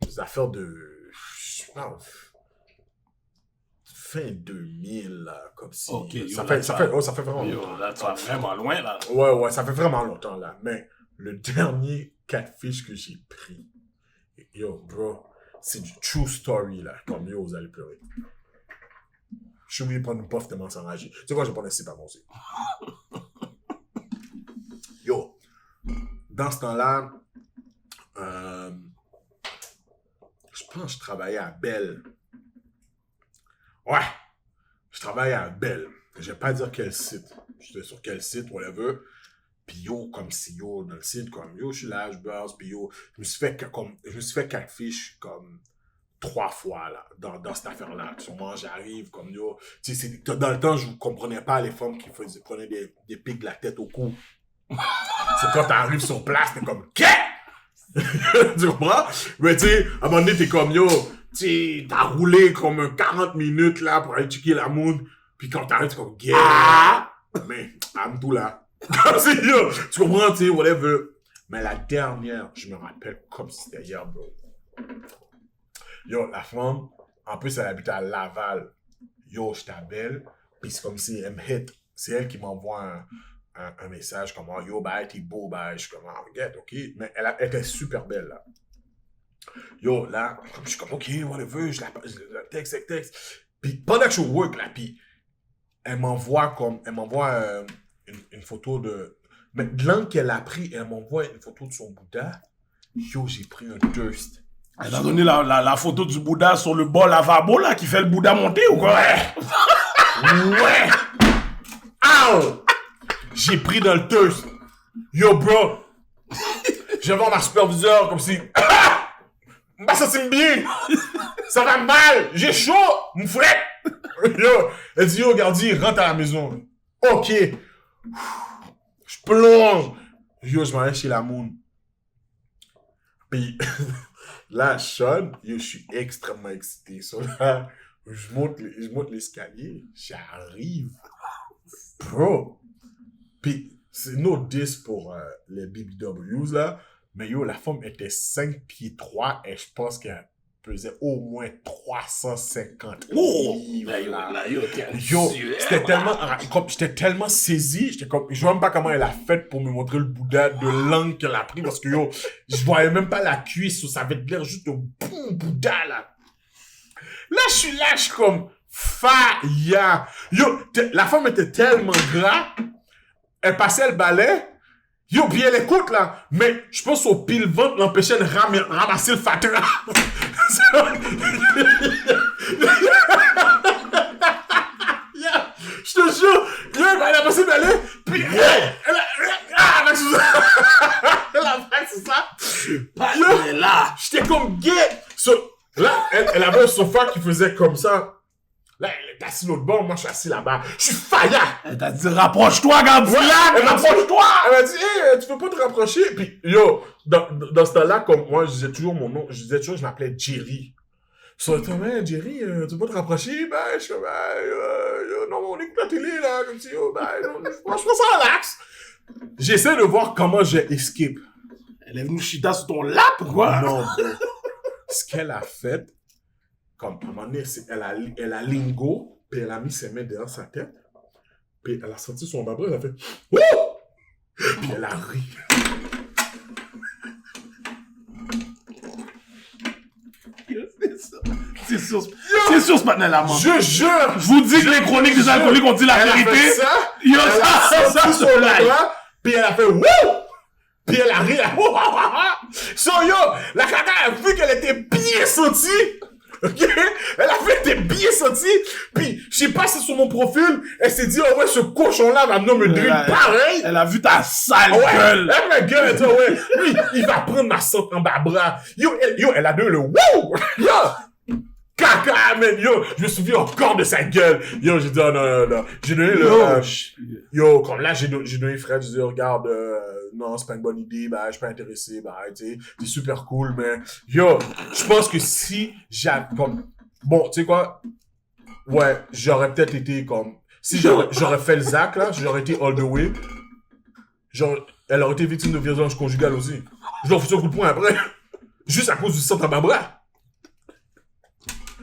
des affaires de, je parle, fin 2000, là, comme si, Ok, yo, ça là, fait vraiment Yo, longtemps. là, tu vas vraiment loin, là. Ouais, ça fait vraiment longtemps, là. Mais le dernier catfish que j'ai pris, yo, bro, c'est du true story, là. Comme yo, vous allez pleurer. Je suis obligé de prendre une puff tellement ça enragé. Tu sais quoi, je vais prendre un sip avant aussi. Yo, dans ce temps-là, je pense que je travaillais à Bell. Ouais, je travaillais à Bell. Je vais pas dire quel site. J'étais sur quel site, whatever. Puis yo, comme si yo, dans le site, comme yo, je suis là, je buzz, puis yo, je me suis fait catfish comme 3 fois, là, dans cette affaire-là. Sûrement, j'arrive, comme yo, tu sais, dans le temps, je comprenais pas les femmes qui prenaient des pics de la tête au cou. C'est quand t'arrives sur place, t'es comme, qu'est-ce? Tu comprends? Mais tu sais, à un moment donné, t'es comme yo, tu sais, t'as roulé comme un 40 minutes, là, pour aller checker la moon, puis quand t'arrives, t'es comme, yeah! Mais, I'm tout là. Comme si, yo, tu comprends, tu sais, whatever. Mais la dernière, je me rappelle comme si c'était hier, bro. Yo, la femme, en plus, elle habite à Laval. Yo, je t'appelle, puis c'est comme si elle me hit. C'est elle qui m'envoie un message comme, oh, yo, bye, t'es beau, bye. Je suis comme, oh, get, ok. Mais elle était super belle, là. Yo, là, je suis comme, ok, whatever, je la texte. Puis pendant que je suis au work, là, puis elle m'envoie une photo de... Mais de l'angle qu'elle a pris, elle m'envoie une photo de son Bouddha. Yo, j'ai pris un thirst. Elle a donné la photo du Bouddha sur le bol lavabo, là, qui fait le Bouddha monter ou quoi? Ouais! Ow! J'ai pris dans le thirst. Yo, bro! Je vais voir ma superviseur comme si... Bah, ça c'est bien! Ça va mal! J'ai chaud! Mon frère! Yo! Elle dit, yo, Gardi, rentre à la maison. Ok! Je plonge! Yo, je m'en vais chez la moon. Puis... Là, Sean, yo, je suis extrêmement excité. So, là, je monte l'escalier, j'arrive. Bro. Puis, c'est no diss pour les BBWs, là. Mais yo, la femme était 5 pieds 3 et je pense qu'elle pesait au moins 350 livres. Yo, c'était tellement... Comme, j'étais tellement saisi, j'étais comme... Je vois même pas comment elle a fait pour me montrer le Bouddha de l'angle qu'elle a pris parce que yo, je voyais même pas la cuisse, ça avait l'air juste un bon Bouddha, là. Là, je suis comme... Faya! Yo, la femme était tellement gras, elle passait le balai, yo, puis elle écoute, là, mais je pense au pile-ventre l'empêchait de ramasser le fatra. Je te jure, yo, elle a passé le balai, puis elle a fait ça. Yo, là. j'étais comme gay. Là, elle avait un sofa qui faisait comme ça. Là, elle est assise l'autre bord, moi je suis assis là-bas. Je suis faillant. Elle t'a dit, rapproche-toi, Gabriel, rapproche-toi. Elle m'a dit, hey, tu peux pas te rapprocher. Puis, yo, dans ce temps-là, comme moi, je disais toujours mon nom, je m'appelais Jerry. Sur le temps, Jerry, tu peux pas te rapprocher? Ben, je suis comme, non, on écoute la télé, là, comme si, moi, je fais ça relax. J'essaie de voir comment j'ai escape. Elle est venue chita sur ton lap ou quoi? Non, bro. Ce qu'elle a fait, comme à un moment donné, elle a lingo, puis elle a mis ses mains derrière sa tête, puis elle a sorti son bras, elle a fait « Wouh! » Puis elle a ri. C'est sûr ce matin-là, moi. Je jure! Je vous dis que les chroniques des alcooliques ont dit la vérité. Elle a fait ça, Yo, elle a sorti son live. bras, puis elle a fait « Wouh! » Puis elle a ri, elle a So yo, la caca a vu qu'elle était bien sortie. Ok? Elle a fait des bien sortis. Puis, je sais pas si sur mon profil, elle s'est dit, oh ouais, ce cochon-là maintenant me drill pareil. Elle a vu ta sale gueule. Elle ma gueule, toi, ouais. Lui, il va prendre ma sorte en bas bras. Yo, elle a deux le wouh! Yo! Caca, man, yo! Je me souviens encore de sa gueule. Yo, j'ai dit, oh non. J'ai donné le, yo, comme là, j'ai donné Fred, je dis, regarde, non, c'est pas une bonne idée, bah, je suis pas intéressé, bah, tu sais, c'est super cool, mais, yo, je pense que si j'avais, comme, bon, tu sais quoi, ouais, j'aurais peut-être été comme, si j'aurais fait le Zach, là, j'aurais été all the way, genre, elle aurait été victime de violence conjugale aussi. Je leur foutais un coup de poing après, juste à cause du sang dans ma bras.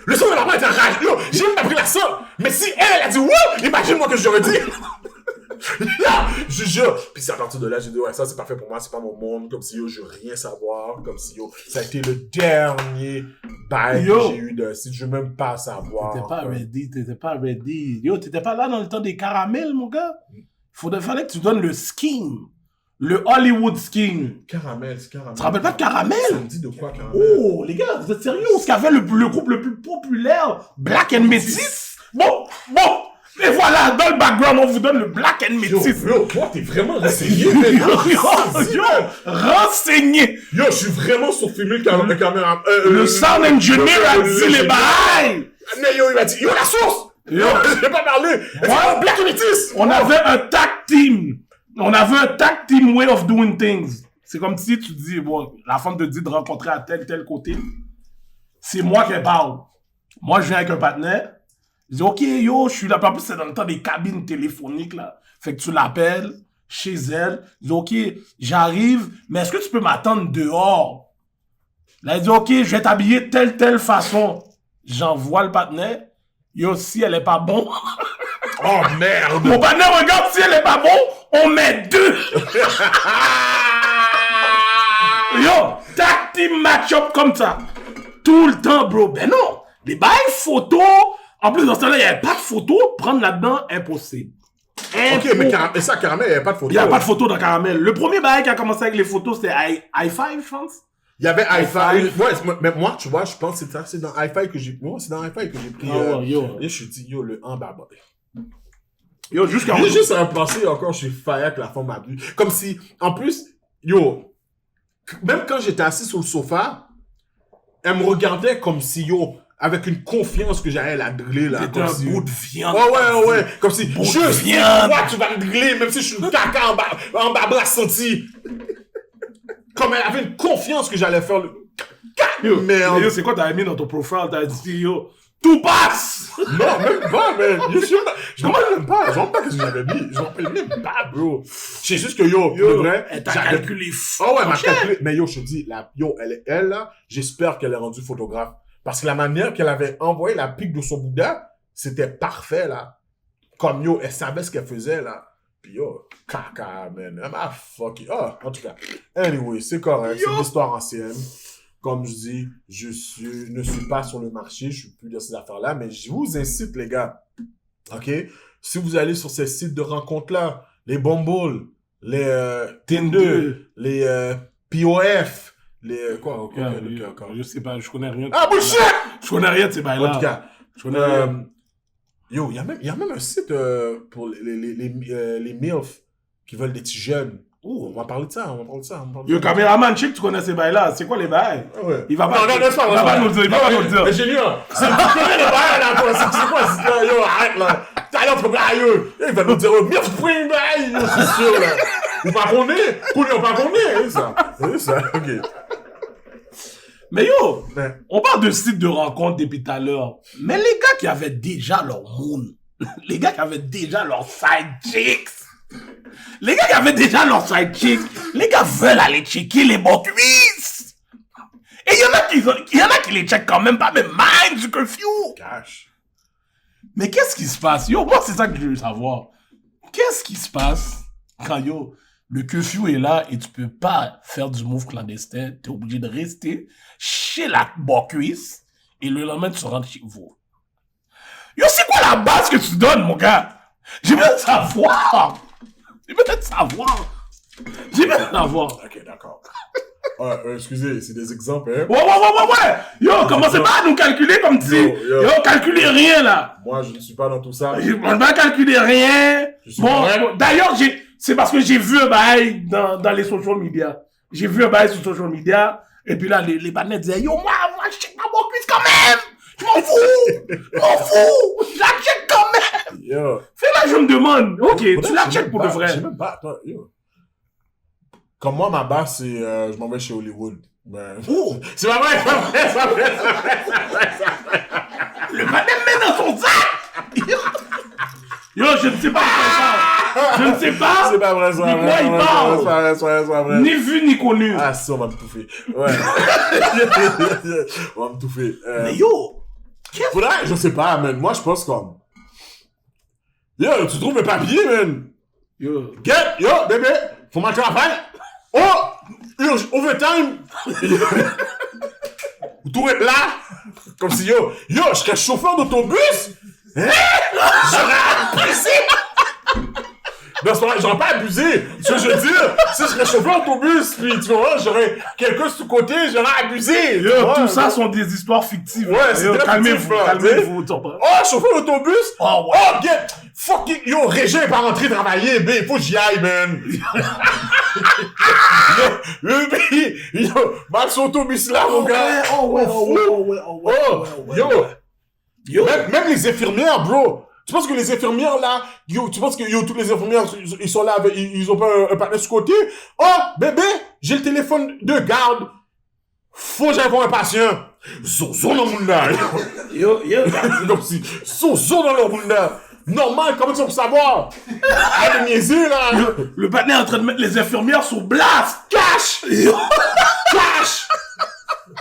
Le sang de ma bras était rage, yo, j'ai même pas pris la sang, mais si elle a dit, wouh, imagine-moi que j'aurais dit. Je jure. Puis c'est à partir de là, j'ai dit, ouais, ça c'est parfait pour moi, c'est pas mon monde, comme si yo, je veux rien savoir, comme si yo, ça a été le dernier bail que j'ai eu de, si je veux même pas savoir. T'étais pas ready. Yo, t'étais pas là dans le temps des caramels, mon gars. Fallait que tu donnes le skin. Le Hollywood skin. Caramel, c'est caramel. Tu te rappelles pas de caramel? Ça me dit de quoi, caramel? Oh, les gars, vous êtes sérieux? Ce qu'avait le groupe le plus populaire, Black and Métis. Bon. Et voilà, dans le background, on vous donne le Black and Métis. Yo, toi, t'es vraiment renseigné. Yo, renseigné. Yo, je suis vraiment surfilmé le caméra. Le sound engineer a dit les bails. Mais yo, il m'a dit, yo, la source. Yo, j'ai pas parlé. Ouais. Black and Métis. On avait un tag team. On avait un tag team way of doing things. C'est comme si tu dis, bon, la femme te dit de rencontrer à tel côté. C'est moi qui parle. Moi, je viens avec un partenaire. Je dis, OK, yo, je suis là. En plus, c'est dans le temps des cabines téléphoniques, là. Fait que tu l'appelles chez elle. Je dis, OK, j'arrive, mais est-ce que tu peux m'attendre dehors? Là, elle dit, OK, je vais t'habiller de telle façon. J'envoie le partenaire. Yo, si elle est pas bon. Oh, merde. Mon partenaire regarde, si elle est pas bon, on met 2. Yo, tag team match-up comme ça. Tout le temps, bro. Ben non. Les bails photos. En plus, dans ce temps-là, il n'y avait pas de photo. Prendre là-dedans, impossible. Ok, mais ça, Caramel, il n'y avait pas de photo. Il n'y a pas de photo dans Caramel. Le premier bail qui a commencé avec les photos, c'était i5, je pense. Il y avait i5. Ouais, mais moi, tu vois, je pense que c'est dans i5 que j'ai... Moi, c'est dans i5 que j'ai pris... yo. Et je suis dit, yo, le en bas. Yo, jusqu'à... J'ai juste à penser encore, je suis fire que la femme m'a vu. Comme si, en plus, yo, même quand j'étais assis sur le sofa, elle me regardait comme si, yo, avec une confiance que j'allais la driller, là. C'était un bout de viande. Ouais. Comme si, je sais quoi tu vas me driller, même si je suis caca en bas bras senti. Comme elle avait une confiance que j'allais faire le... Merde. Yo, c'est quoi t'avais mis dans ton profile? T'as dit, yo, tout passe! Non, même pas, man. Je me rappelle même pas. Je me rappelle pas ce que j'avais mis. Je me rappelle même pas, bro. C'est juste que yo, pour de vrai. Elle t'a calculé fou. Oh ouais, m'a calculé. Mais yo, je te dis, elle là, j'espère qu'elle est rendue photographe. Parce que la manière qu'elle avait envoyé la pique de son Bouddha, c'était parfait, là. Comme yo, elle savait ce qu'elle faisait, là. Puis yo, caca, man. Elle m'a fucké. Ah, en tout cas. Anyway, c'est correct. C'est une histoire ancienne. Comme je dis, je ne suis pas sur le marché. Je suis plus dans ces affaires-là. Mais je vous incite, les gars. OK? Si vous allez sur ces sites de rencontres-là, les Bumble, les Tinder, les POF, les quoi? Je sais pas, je connais rien. Ah, bullshit! Je connais rien de ces bails-là. En tout cas, je connais rien. Yo, il y a même un site pour les MILF qui veulent des petits jeunes. Oh, on va parler de ça. Yo, caméraman, chic, tu connais ces bails-là. C'est quoi les bails? Ouais. Il va pas. Non, Il va pas nous dire. Il va pas nous dire. Mais j'ai lu, c'est tu connais les bails là, toi. C'est quoi ce là? Yo, arrête là. T'as l'air, tu peux pas, yo. Il va nous dire, MILF point bail, yo, c'est sûr là. Ou pas qu'on est. Ou pas qu'on est, c'est ça, ok. Mais yo, Ouais. on parle de sites de rencontres depuis tout à l'heure. Mais les gars qui avaient déjà leur moon, les gars qui avaient déjà leur side chicks, les gars qui avaient déjà leur side chicks, les gars veulent aller checker les bons cuisses. Et il y en a qui les checkent quand même pas, mais mind du curfew. Cash. Mais qu'est-ce qui se passe? Yo, moi, c'est ça que je veux savoir. Qu'est-ce qui se passe quand, yo, le curfew est là et tu peux pas faire du move clandestin, t'es obligé de rester chez la cuisse et le lendemain, tu rentres chez vous. Yo, c'est quoi la base que tu donnes, mon gars? J'ai besoin de savoir. Ok, d'accord. Excusez, c'est des exemples, hein. Ouais. Yo, commencez pas à nous calculer comme si... Yo, calculez rien, là. Moi, je ne suis pas dans tout ça. On va calculer rien. Bon, d'ailleurs, c'est parce que j'ai vu un bail dans les social media. J'ai vu un bail sur social media. Et puis là, les bannettes disaient, yo, moi, je check ma bonne cuisse quand même. Je m'en fous. Je la check quand même. Yo. Fais là, je me demande. Ok, tu la check pour de vrai. Je sais même pas. Attends, yo. Comme moi, ma base, c'est, je m'en vais chez Hollywood. Ben, c'est pas vrai. Le bannet me met dans son sac. Yo, je ne sais pas de quoi il parle. Je ne sais pas. C'est pas vrai, ça. De quoi il parle. C'est pas vrai. Ni vu, ni connu. Ah, si, on va me touffer. Ouais. On va me touffer. Mais yo. Faudrait, je sais pas, man. Moi, je pense comme... Yo, tu trouves mes papiers, man? Yo. Yo, bébé. Faut m'en travail. Oh! Overtime! Vous trouvez là? Comme si, yo, je serais chauffeur d'autobus? Hein? J'aurais abusé! Non, c'est vrai, j'aurais pas abusé. Ce que je veux dire, si je serais chauffeur d'autobus, puis tu vois, j'aurais quelqu'un sur le côté, j'aurais abusé. Yo, tout ça sont des histoires fictives. Ouais, c'est très fictif, là, calmez-vous. Oh, chauffeur d'autobus? Oh, ouais. Oh, get! Fucking, yo, Régin est pas rentré travailler, mais il faut que j'y aille, man. Yo, Max Autobus là, mon gars. Yo, même les infirmières, bro. Tu penses que les infirmières, là, toutes les infirmières, ils sont là, ils ont pas un partenaire sur côté? Oh, bébé, j'ai le téléphone de garde. Faut que j'aille voir un patient. Zozo dans le monde là. Yo. Comme si, zozo dans le monde là. Normal, comment tu vas savoir? Arrête de niaiser, là. Le partenaire est en train de mettre les infirmières sous blast. Cash! Cash!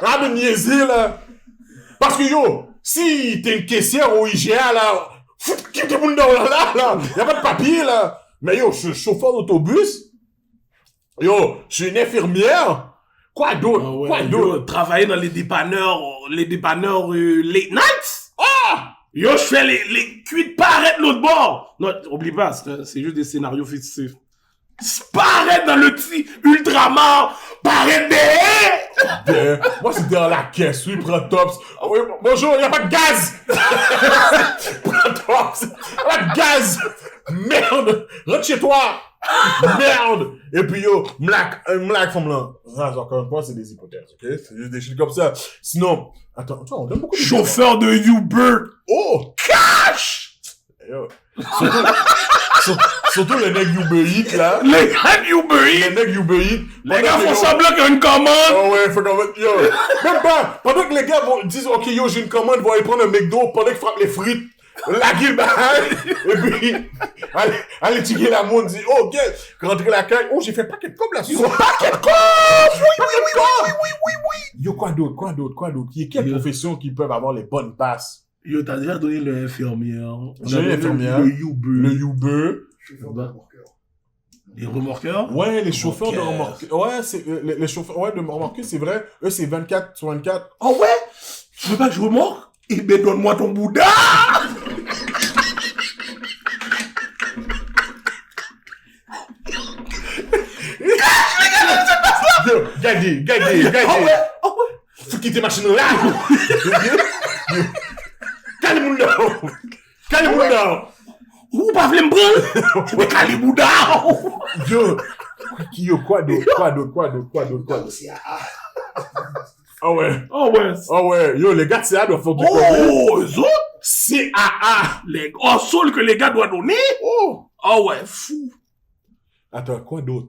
Arrête de niaiser, là. Parce que, yo, si t'es une caissière au IGA, là, quitte le monde là. Y'a pas de papier, là. Mais yo, je suis chauffeur d'autobus. Yo, je suis une infirmière. Quoi d'autre? Quoi d'autre? Travailler dans les dépanneurs late nights? Ah! Yo, je fais les cuites pas arrête l'autre bord. Non, oublie pas, c'est juste des scénarios fictifs. Pas arrête dans le petit Ultramar, pas arrête des... Moi, c'est dans la caisse, oui, prends tops. Ah oui, bonjour, y a pas de gaz! Prends tops! Y a pas de gaz! Merde! Rentre chez toi! Merde! Et puis yo, mlac from là. Ça, encore une fois, c'est des hypothèses, ok? C'est juste des shit comme ça. Sinon, attends, on donne beaucoup de... Chauffeur de Uber. Oh! Cash! Yo. Surtout les nègres Uber Eats, là. Les gars Uber Les Eats. nègres Uber Eats. Les gars font semblant qu'il y a une commande. Oh ouais, faut qu'on yo. Même pas. Pendant que les gars disent, ok, yo, j'ai une commande, vont aller prendre un McDo, pendant qu'ils frappent les frites, la guille et puis, allez tirer la monde, dit, oh, ok, rentrer la caille, oh, j'ai fait paquet de com là, Ils ont paquet de coffres. oui. Yo, quoi d'autre? Quelle profession qui peuvent avoir les bonnes passes? Yo, t'as déjà donné l'infirmière. J'ai donné l'infirmière. Le Uber. Le Uber. Les remorqueurs. Ouais, les chauffeurs Ok. de remorque. Ouais, c'est, les chauffeurs, ouais, de remorque, c'est vrai. Eux, c'est 24 sur 24. Oh ouais? Tu veux pas que je remorque? Eh ben, donne-moi ton Bouddha! Yo, gagné. Oh ouais? Faut quitter machine là. Calme-moi là. Ou pas voulez me prendre? Tu me cales Bouddha! Yo, quoi d'autre? Ah ouais. Oh ouais. Oh ouais. Yo, les gars de CA doivent faire du cover. Oh, eux autres? CAA. Les gros saules que les gars doivent donner? Oh. Oh ouais, fou. Attends, quoi d'autre?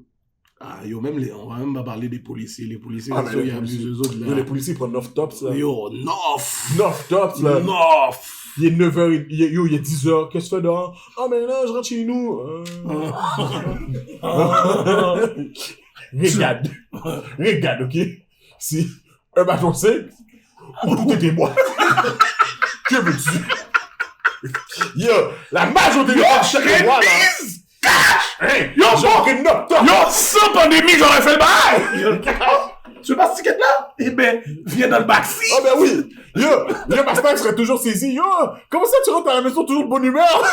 Ah, yo, on va même pas parler des policiers. Les policiers, Ah, mais ils les abusent policiers. eux autres Yo, les là. policiers prennent 9 tops là. Yo, neuf. 9 tops là. Neuf. Il est 9h, il est 10h, qu'est-ce que tu fais dehors? Ah, mais là, je rentre chez nous. Regarde, ok? Si un bâton sec, ou tout était moi. Que veux-tu? Yo, la majorité des gens chez moi, là. Hein? Yo, J'ai bon. pris 9 tops. Yo, sans pandémie, j'aurais fait le bail! Tu veux pas ce ticket-là? Eh ben, viens dans le backseat! Oh, ben oui! Yo, ma star serait toujours saisi. Yo, comment ça tu rentres à la maison toujours de bonne humeur?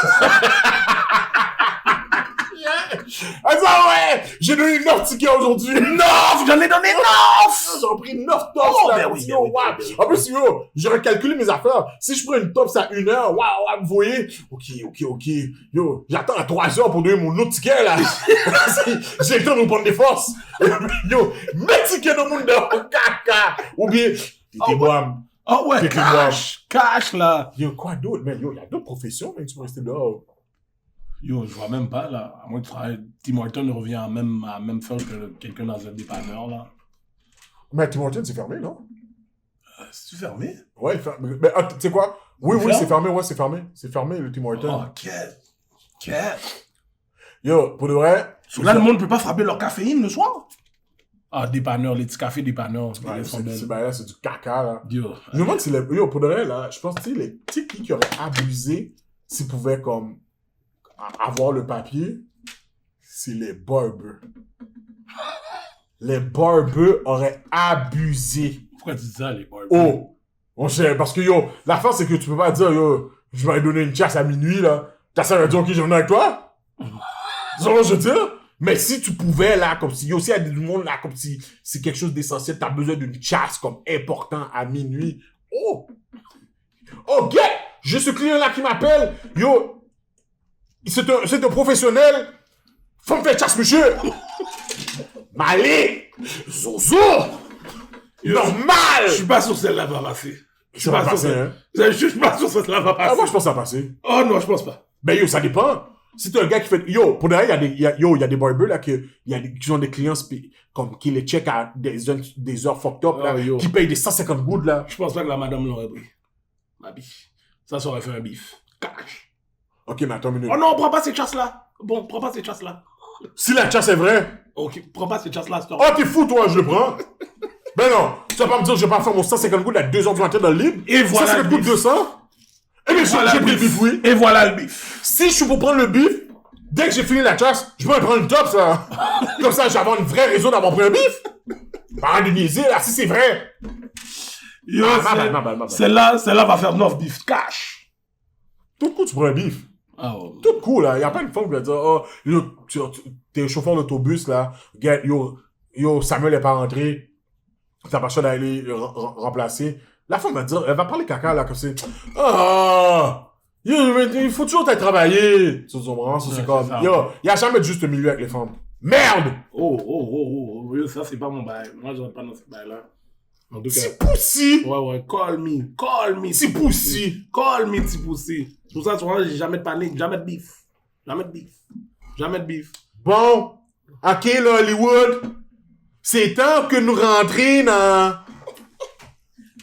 Ah, ça, ouais! J'ai donné 9 tickets aujourd'hui. Neuf! J'en ai donné neuf! J'ai pris 9 tops, Oh, là. ben oui, Yo, ben oui, wow. ben oui. En plus, yo, j'aurais calculé mes affaires. Si je prends une top, c'est à 1 heure. Waouh, vous voyez? Ok. Yo, j'attends à 3 heures pour donner mon autre ticket, là. J'ai le temps de me prendre des forces. Yo, mes tickets dans le monde de caca. Ou bien, t'es moi. Oh ouais, T'es cash, là! Yo, quoi d'autre, man? Yo, il y a d'autres professions, mais tu peux rester dehors. Yo, je vois même pas, là. À moins que Tim Horton revient à même faire que quelqu'un dans un dépanneur, là. Mais Tim Hortons, c'est fermé, non? C'est-tu fermé? Ouais, mais tu sais quoi? Oui, Ferme? c'est fermé, ouais, c'est fermé. C'est fermé, le Tim Hortons. Oh, quête! Yo, pour de vrai. Là, le monde peut pas frapper leur caféine le soir? Ah, dépanneur, les petits cafés dépanneurs. Ouais, c'est du caca, là. Yo. Je me demande si yo, pour de vrai, là, je pense, tu sais, les petits qui auraient abusé s'ils pouvaient, comme, avoir le papier, c'est les barbers. Les barbers auraient abusé. Pourquoi tu dis ça, les barbers? Oh! On sait, parce que, yo, l'affaire, c'est que tu peux pas dire, yo, je vais donner une chasse à minuit, là. T'as ça à dire, ok, je viens avec toi? C'est ce que je veux dire? Mais si tu pouvais, là, comme si, yo, s'il y a du monde, là, comme si c'est quelque chose d'essentiel, t'as besoin d'une chasse, comme, important à minuit. Oh! Ok! J'ai ce client-là qui m'appelle, yo, c'est un professionnel. Faut me faire chasse, monsieur! Malé! Zozo! Normal! Je suis pas sûr que celle-là va passer. Ça va passer, hein? Je suis pas sûr que celle-là va passer. Ah, moi, je pense que ça va passer. Oh non, je pense pas. Ben, yo, ça dépend. Si t'es un gars qui fait, yo, pour derrière, il y a des barbers, là, qui ont des clients, comme, qui les check à des heures fucked up, là, yo. qui payent des 150 gouttes, là. Je pense pas que la madame l'aurait pris. Ma bif. Ça aurait fait un bif. Cash. Ok, mais attends une minute. Oh non, prends pas ces chasses-là. Bon, prends pas ces chasses-là. Si la chasse est vraie, Ok, prends pas ces chasses-là, c'est oh, t'es fou, toi, je le prends. Ben non, tu vas pas me dire, je vais pas faire mon 150 gouttes à 2h du matin dans le libre. Et voilà 150 le gouttes, bif. 200. Eh bien, Voilà j'ai le pris le bif, oui. Et voilà le bif. Si je suis pour prendre le bif, dès que j'ai fini la chasse, je peux prendre une top, ça. Comme ça, j'ai avoir une vraie raison d'avoir pris un bif. Arrête de niaiser, là, si c'est vrai. Yo, Ma bad. celle-là va faire 9 bifs. Cash. Tout coup, tu prends un bif. Ah ouais. Tout cool, là. Y a pas une femme qui va dire, oh, yo, t'es chauffeur d'autobus, là. Yo, Samuel est pas rentré. T'as pas choix d'aller remplacer. La femme va dire, elle va parler caca, là, comme c'est, ah, yo, mais il faut toujours t'aller travailler. C'est Ouais, comme, c'est ça. yo, y a jamais de juste milieu avec les femmes. Merde! Oh. Yo, ça, c'est pas mon bail. Moi, j'aurais pas dans ce bail-là. En tout cas. Petit poussi! Ouais. Call me. Petit poussi! Call me, petit poussi. C'est pour ça, tu vois, j'ai jamais de panique, jamais de bif. Jamais de beef. Bon, ok, là, Hollywood, c'est temps que nous rentrions dans...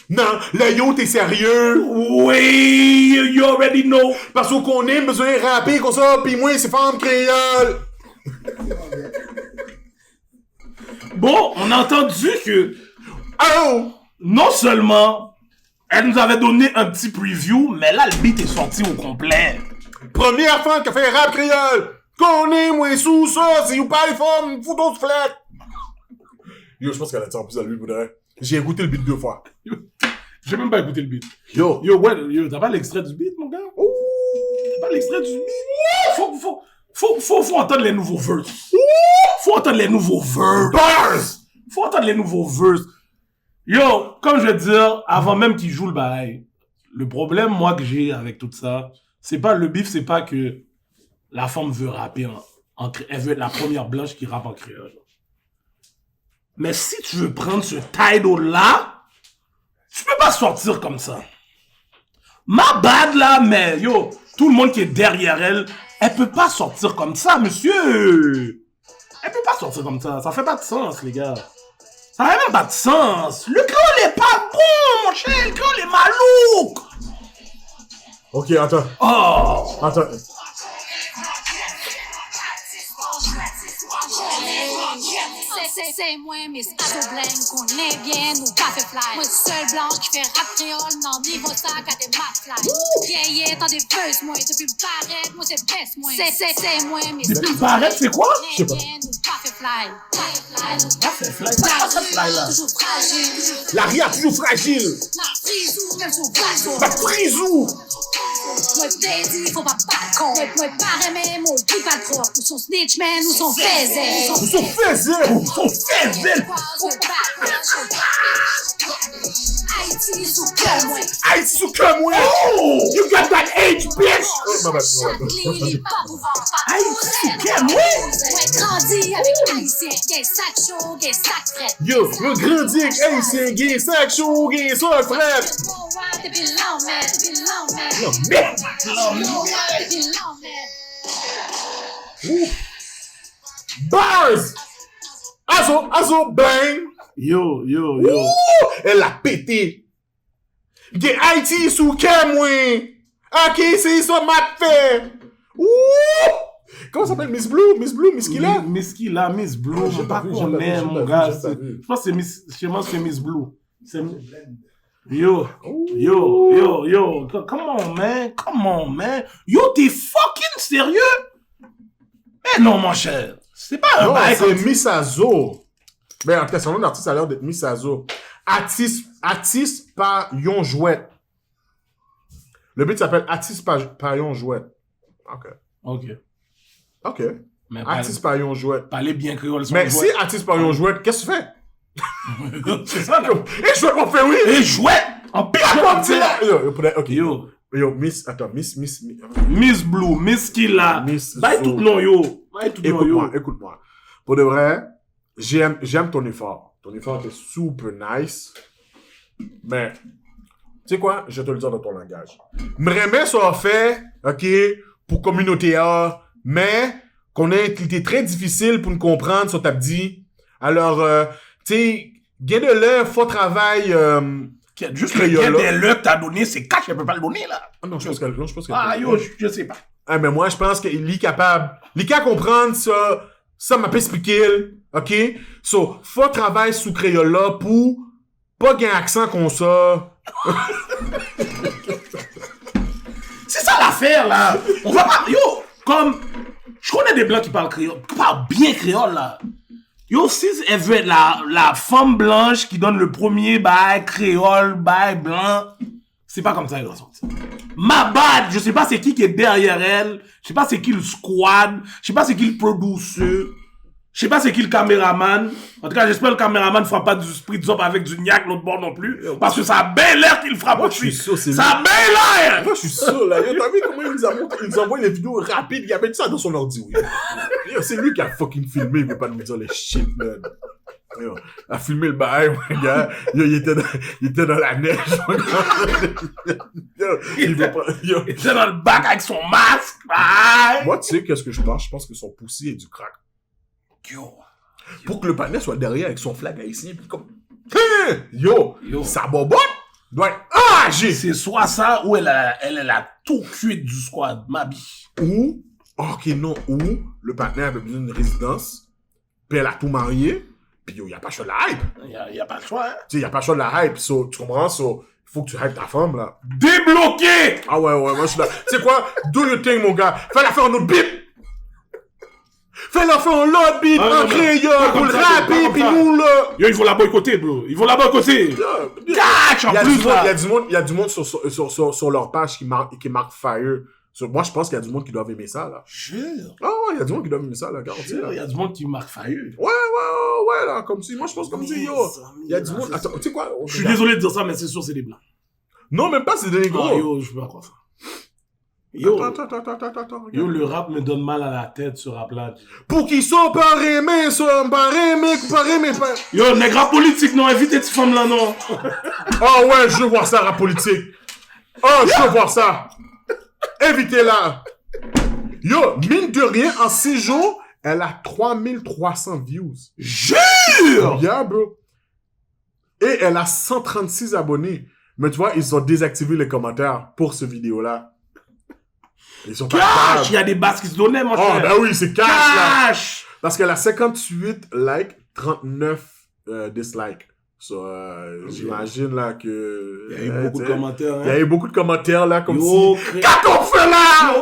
Non, là, yo, t'es sérieux? Oui, you already know. Parce qu'on aime besoin de rapper comme ça, pis moi, c'est femme créole. Bon, on a entendu que Oh! non seulement elle nous avait donné un petit preview, mais là, le beat est sorti au complet. Première femme qui a fait rap créole. Qu'on est, moi, sous ça, si vous parlez fort, vous d'autres flat. Yo, je pense qu'elle a dit en plus à lui, Boudin. J'ai écouté le beat 2 fois. J'ai même pas écouté le beat. Yo. Yo, ouais, yo, t'as pas l'extrait du beat, mon gars? T'as pas l'extrait du beat? Faut entendre les nouveaux verses. Faut entendre les nouveaux verses. Faut entendre les nouveaux verses. Yo, comme je veux dire, avant même qu'il joue le bail, le problème, moi, que j'ai avec tout ça, c'est pas le beef, c'est pas que la femme veut rapper elle veut être la première blanche qui rappe en créole. Mais si tu veux prendre ce title-là, tu peux pas sortir comme ça. Ma bad là, mais yo, tout le monde qui est derrière elle, elle peut pas sortir comme ça, monsieur. Elle peut pas sortir comme ça. Ça fait pas de sens, les gars. Ça n'a même pas de sens. Le créole est pas bon, mon cher. Le créole est malouk. Ok, attends. Oh. Attends. C'est moi, Miss Asoblen, qu'on est bien, nous pas fait fly. Moi, seul blanc qui fait rap créole, non, niveau sac à des maps fly. Yeah, t'as des buzz, moi, depuis me paraître, moi, c'est best, moi. C'est moi, Miss Depuis me paraître, c'est quoi? Je sais pas. Nous pas fait fly. Ça fait fly. Ça fait fly, là. Toujours fragile. La ria toujours fragile. La frisou, même sur bateau. La frisou. Moi, t'ai dit, faut pas con. Moi, pas aimer, moi, qui pas trop. Nous sommes snitch, man, nous sommes faisés. Nous sommes faisés. Nous sommes faisés. Haïti sous cœur, moi. Haïti sous cœur, moi. Oh! You got that age, bitch! Ma bad. Haïti sous cœur, moi! Ouais, grandi avec Haïtien. Gay sac chaud, gay sac frais. Yo, le grandi avec Haïtien, gay, sac chaud, gay, ça, frère. Depuis l'emmène, depuis l'emmène. Non, merde. Depuis l'emmène. Bars. Azo, bang. Yo. Ouh, elle a pété. Gay Haïti sous cœur, moi. Ok, c'est ça, ma fait. Ouh. Comment ça s'appelle? Miss Blue, Miss Killa? Miss Killa, Miss Blue, j'ai je pas pas vu, connaître, j'ai mon pas gars. vu, j'ai pas vu. Je pense que c'est Miss Blue. Yo. Come on, man. Yo, t'es fucking sérieux? Mais non, mon cher. C'est pas un Non, bail c'est comme Miss Azo. Ben, en fait, son nom d'artiste a l'air d'être Miss Azo. Artiste par Yon Jouette. Le beat s'appelle Artiste par Yon Jouette. Ok. Mais Artiste par Yon Jouette. parler bien créole. Mais si Artiste par Yon Jouette, qu'est-ce que tu fais? c'est ça, là. Et Jouette, on fait oui! Et jouet! En pire, Comme tu là! Ok. Yo. Miss Blue, Miss Killa. Miss Bye Zo. tout non, yo. Bye tout non, yo. Écoute-moi. Pour de vrai, j'aime ton effort. Ton effort est super nice. Mais, tu sais quoi? Je vais te le dire dans ton langage. M'aimerais ça fait, ok, pour communauté A, mais qu'on a été très difficile pour nous comprendre sur ta dit. Alors, tu sais, gain de l'heure, faut travail, Juste le créole, gain là. des leux que t'as donné, c'est cash, elle peut pas le donner, là. Non, je pense qu'elle Ah, yo, je sais pas. Ah, mais moi, je pense qu'il est capable. Il est capable de comprendre ça. Ça m'a pas expliqué, ok? So, faut travailler sous créole là pour pas gagner accent comme ça. C'est ça l'affaire, là. On va pas, yo, comme, je connais des blancs qui parlent créole, qui parlent bien créole, là. Yo, si elle veut être la femme blanche qui donne le premier bail créole, bail blanc, c'est pas comme ça qu'elle doit sortir. Ma bad, je sais pas c'est qui est derrière elle, je sais pas c'est qui le squad, je sais pas c'est qui le producteur, je sais pas c'est qui le caméraman. En tout cas, j'espère que le caméraman fera pas du spritz up avec du niaque l'autre bord non plus, parce que ça a bien l'air qu'il fera pas. je suis sûr, c'est ça a bien l'air! Moi, je suis sûr, là. Yo, t'as vu comment il nous envoie les vidéos rapides? Il a mis ça dans son ordi, oui. Yo, c'est lui qui a fucking filmé, il veut pas nous dire les shit, man. Yo, a filmé le bail, mon gars. Yo, il était dans la neige. Yo, il veut pas, yo. Il était dans le bac avec son masque. Aïe. Moi, tu sais, qu'est-ce que je pense? Je pense que son poussi est du crack. Yo. Pour que le panel soit derrière avec son flag haïtien, pis comme, hein, yo, ça bobote, doit être âgé. C'est soit ça ou elle a tout cuit du squad, ma biche. Ou, ok, non, ou, le partenaire avait besoin d'une résidence, puis elle a tout marié, puis yo, y a pas le choix de la hype. Y a pas le choix. Hein? Tu sais, y a pas le choix de la hype, so, tu comprends, so, faut que tu hype ta femme, là. Débloqué! Ah ouais, moi, je suis là. Tu sais quoi? Do your thing, mon gars. Fais-la faire un autre beat. Fais-la faire un autre beat, en créole, pour le rapper, pis nous, là. Yo, ils vont la boycotter, bro. Ils vont la boycotter. Catch, en plus, là. Il y a du monde sur leur page qui marque fire. Moi, je pense qu'il y a du monde qui doit aimer ça, là. Jure. Ah ouais, il y a du monde qui doit aimer ça, là, garanti, là. Il y a du monde qui marque failleux. Ouais, là, comme si, moi, je pense comme si, yo. Il y a du monde, attends, tu sais quoi? Je suis désolé de dire ça, mais c'est sûr, c'est des blancs. Non, même pas, c'est des négros. Ah, yo, je peux pas croire ça. Yo, Attends, yo, le rap me donne mal à la tête, ce rap-là. Pour qu'ils soient pas aimés, pas... Yo, nègre politique, non, invitez cette femme-là, non. Oh ouais, je veux voir ça, rap politique. Oh, je veux voir ça. Invitez-la. Yo, mine de rien, en 6 jours, elle a 3300 views. Jure! Yeah, bro. Et elle a 136 abonnés. Mais tu vois, ils ont désactivé les commentaires pour ce vidéo-là. Ils sont pas Cash! Il y a des basses qui se donnaient, mon cher. Oh, ben oui, c'est cash, là. Cash! Parce qu'elle a 58 likes, 39 dislikes. So, j'imagine, là, que... Il y a eu beaucoup de commentaires, hein. Il y a eu beaucoup de commentaires, là, comme Yo, si... Qu'est-ce qu'on fait, là?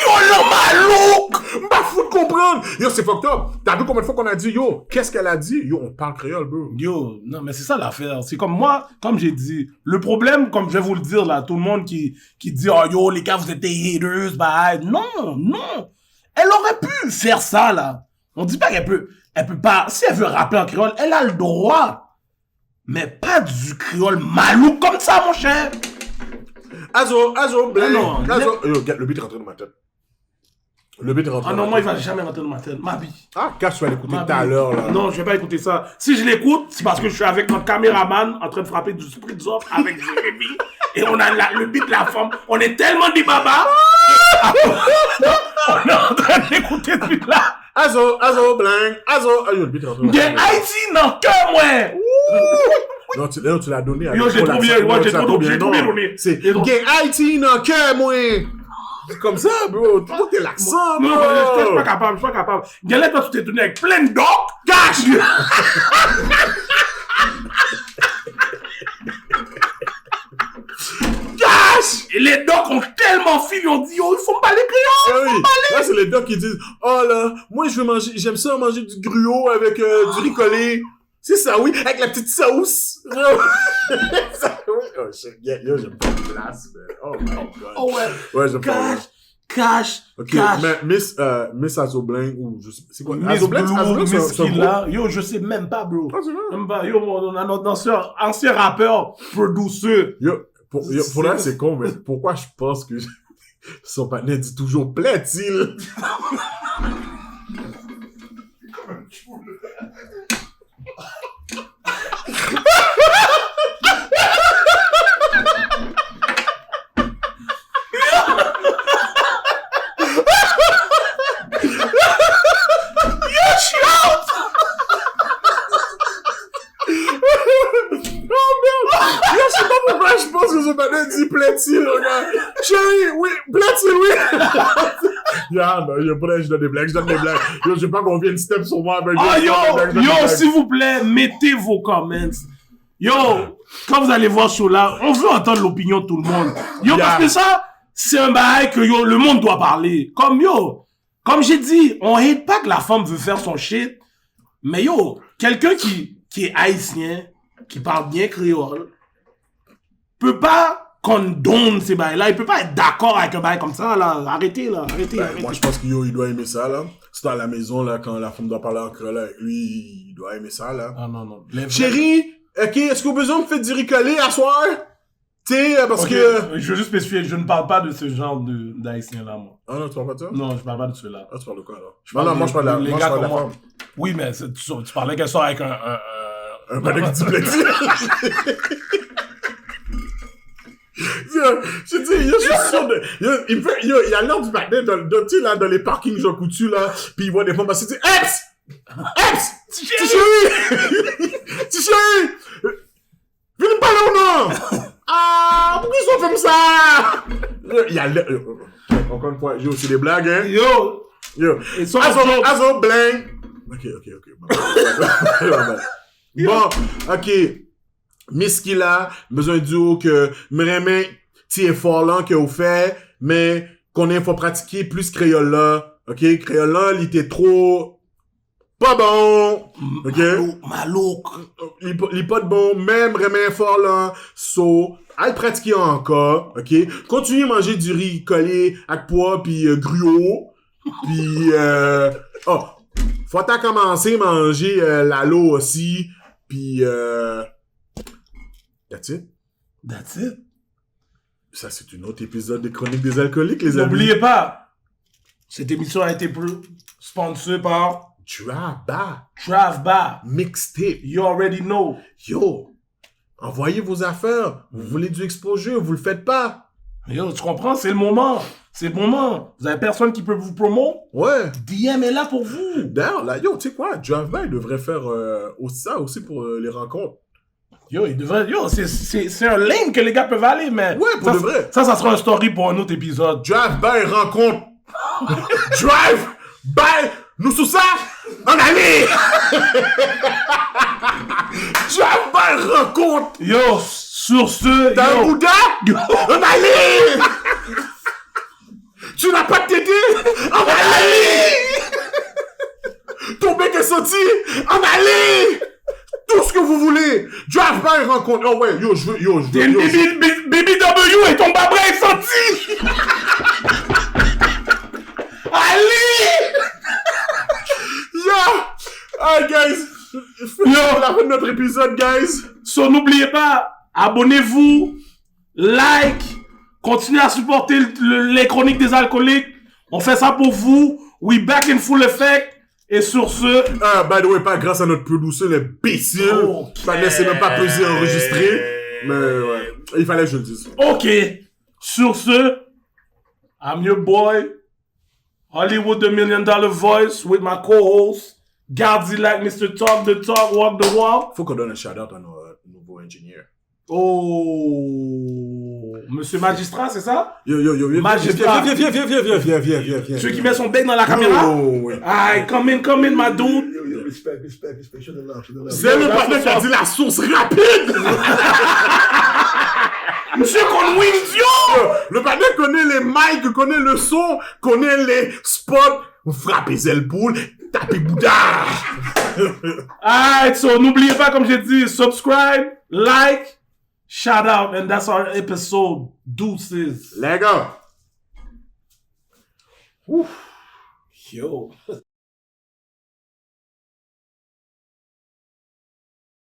Yo, malouk! M'a fou de comprendre! Yo, c'est fucked up. T'as vu combien de fois qu'on a dit, yo, qu'est-ce qu'elle a dit? Yo, on parle créole, bro. Yo, non, mais c'est ça l'affaire. C'est comme moi, comme j'ai dit, le problème, comme je vais vous le dire, là, tout le monde qui dit, oh, yo, les gars, vous êtes des haters, bah, non. Elle aurait pu faire ça, là. On dit pas qu'elle peut pas, si elle veut rapper en créole, elle a le droit. Mais pas du créole malouk comme ça, mon cher. Azo, blanc. Non, Azo. Yo, le beat est rentré dans ma tête. Le beat est rentré Ah dans non, ma moi, il tête. va jamais rentrer dans ma tête. Ma vie. Ah, cache, tu vas l'écouter Ma tout à vie. l'heure, là. Non, je vais pas écouter ça. Si je l'écoute, c'est parce que je suis avec notre caméraman en train de frapper du spritz off avec Jérémy. Et on a le beat de la femme. On est tellement des babas. On est en train d'écouter ce beat-là. Azo, blanc. Azo. Ah, yo, le beat est rentré dans ma Bien tête. Haïti, non, que moi. Non, tu l'as donné. Yo, j'ai trop bien, moi, j'ai trop bien donné. C'est, Et donc- Gang Haïti, non, que moi. C'est comme ça, bro. Tu vois, t'es l'accent, bro. Non, je suis pas capable. Galette, toi, tu t'es donné avec plein de docs. Cash! Cash! Et les docs ont tellement fini, ils ont dit, yo, il faut me parler créole. Ah oui. Là, c'est les docs qui disent, oh là, moi, j'aime ça manger du gruau avec du riz collé. C'est ça, oui, avec la petite sauce. Ça, oui. Oh, shit. Yo, j'aime pas les glaces, man. Oh my god. Oh ouais. Ouais, j'aime pas. Cash. Ok, Cash. mais Miss Azobling, ou je sais, c'est quoi? Miss Azobling, Blue, c'est Miss un groupe? Killa. Yo, je sais même pas, bro. Ah, c'est vrai? Même pas. Yo, on a notre ancien rappeur, producer. Yo, pour là, c'est con, mais pourquoi je pense que son partenaire dit toujours plaît-il? Yo, je sais pas pourquoi je pense que son partenaire dit plaît-il, regarde. Chérie, oui, plaît-il, oui. Yo, pour là, je donne des blagues. Yo, je sais pas qu'on vienne step sur moi, mais Oh, je donne des blagues. s'il vous plaît, mettez vos comments. Yo, quand vous allez voir ce show-là, on veut entendre l'opinion de tout le monde. Yo, Yeah. parce que ça, c'est un bail que, yo, le monde doit parler. Comme j'ai dit, on hate pas que la femme veut faire son shit. Mais yo, quelqu'un qui est haïtien, qui parle bien créole, peut pas condamner ces bails-là. Il peut pas être d'accord avec un bail comme ça, là. Arrêtez. Moi, je pense qu'il doit aimer ça, là. C'est à la maison, là, quand la femme doit parler en créole avec lui, il doit aimer ça, là. Ah non. Chérie, ok, est-ce que vous avez besoin de faire du riz collé à soir? Tu sais, parce Ok, que... je veux juste spécifier, je ne parle pas de ce genre d'haïtien-là, moi. Ah non, tu parles pas de ça? Non, je parle pas de ceux-là. Ah, tu parles de quoi, alors? Je parle moi, je parle de la, les moi, je gars parle de la comme moi. femme. Oui, mais tu parlais qu'elle sort avec un Madame dyslexique. Je dis, je suis sûr de... Il y a l'air du matin dans les parkings Jean Coutu, là, pis il voit des femmes passer, il dit, Eps! Petit chéri! Petit chéri! Viens me parler ou non? Ah, pourquoi ils sont comme ça? Il y a l'air... Encore une fois, j'ai aussi des blagues, hein? Yo! Yo. sont Azo, blank. Ok. Bon, ok. Miss Killa, besoin de dire que vraiment, petit effort là que vous faites, mais qu'on ait faut pratiquer plus créole là. Ok? Créole là, il était trop pas bon. Ok? Malouk. Il est pas de bon, même vraiment fort là. So, allez pratiquer encore. Ok? Continuez à manger du riz collé avec pois pis gruau. Pis, faut t'as commencer à manger l'alo aussi. Pis, that's it. That's it. Ça, c'est un autre épisode de Chronique des alcooliques, les amis. N'oubliez pas, cette émission a été sponsorée par Trav Bar. Mixtape. You already know. Yo, envoyez vos affaires. Vous voulez du exposure, vous le faites pas. Yo, tu comprends? C'est le moment. C'est le moment. Vous avez personne qui peut vous promouvoir? Ouais. DM est là pour vous. D'ailleurs, là, yo, tu sais quoi, Drive-By devrait faire ça aussi pour les rencontres. Yo, il devrait. Yo, c'est un lane que les gars peuvent aller, mais. Ouais, pour ça, de vrai. Ça sera un story pour un autre épisode. Drive-By rencontre. Drive-By, nous sous ça, en allée. Drive-By rencontre. Yo, sur ce. T'as un Bouddha? En allée. Tu n'as pas de tété? En allée. Ton bec est sorti? En allée. Tout ce que vous voulez. Drive-By rencontre. Oh ouais, yo, je veux. BBW et ton babra est sorti! Allez! Yo! Alright, guys. C'est la fin de notre épisode, guys. So, n'oubliez pas, abonnez-vous, like, continuez à supporter les chroniques des alcooliques. On fait ça pour vous. We back in full effect. Et sur ce... By the way, pas grâce à notre producer, l'imbécile. Okay. Ça laissait même pas peser enregistrer. Mais ouais, il fallait que je le dise. Ok. Sur ce, I'm your boy, Hollywood the $1 Million Voice, with my co-host, Gardi like Mr. Talk the Talk, Walk the Walk. Faut qu'on donne un shout-out à nos nouveaux ingénieurs. Oh, Monsieur Magistrat, c'est ça? Yo, Magistrat. Viens. Celui qui met son bec dans la caméra? Oh, ouais. Aïe, come in, my dude. Respect. Show the love. C'est le partenaire qui a dit la source rapide! Monsieur Conwindio! Le partenaire connaît les mics, connaît le son, connaît les spots. Vous frappez Zelpoul, tapez Bouddha! Alright, so n'oubliez pas, comme j'ai dit, subscribe, like, shout out, and that's our episode. Deuces. Les gars! Yo.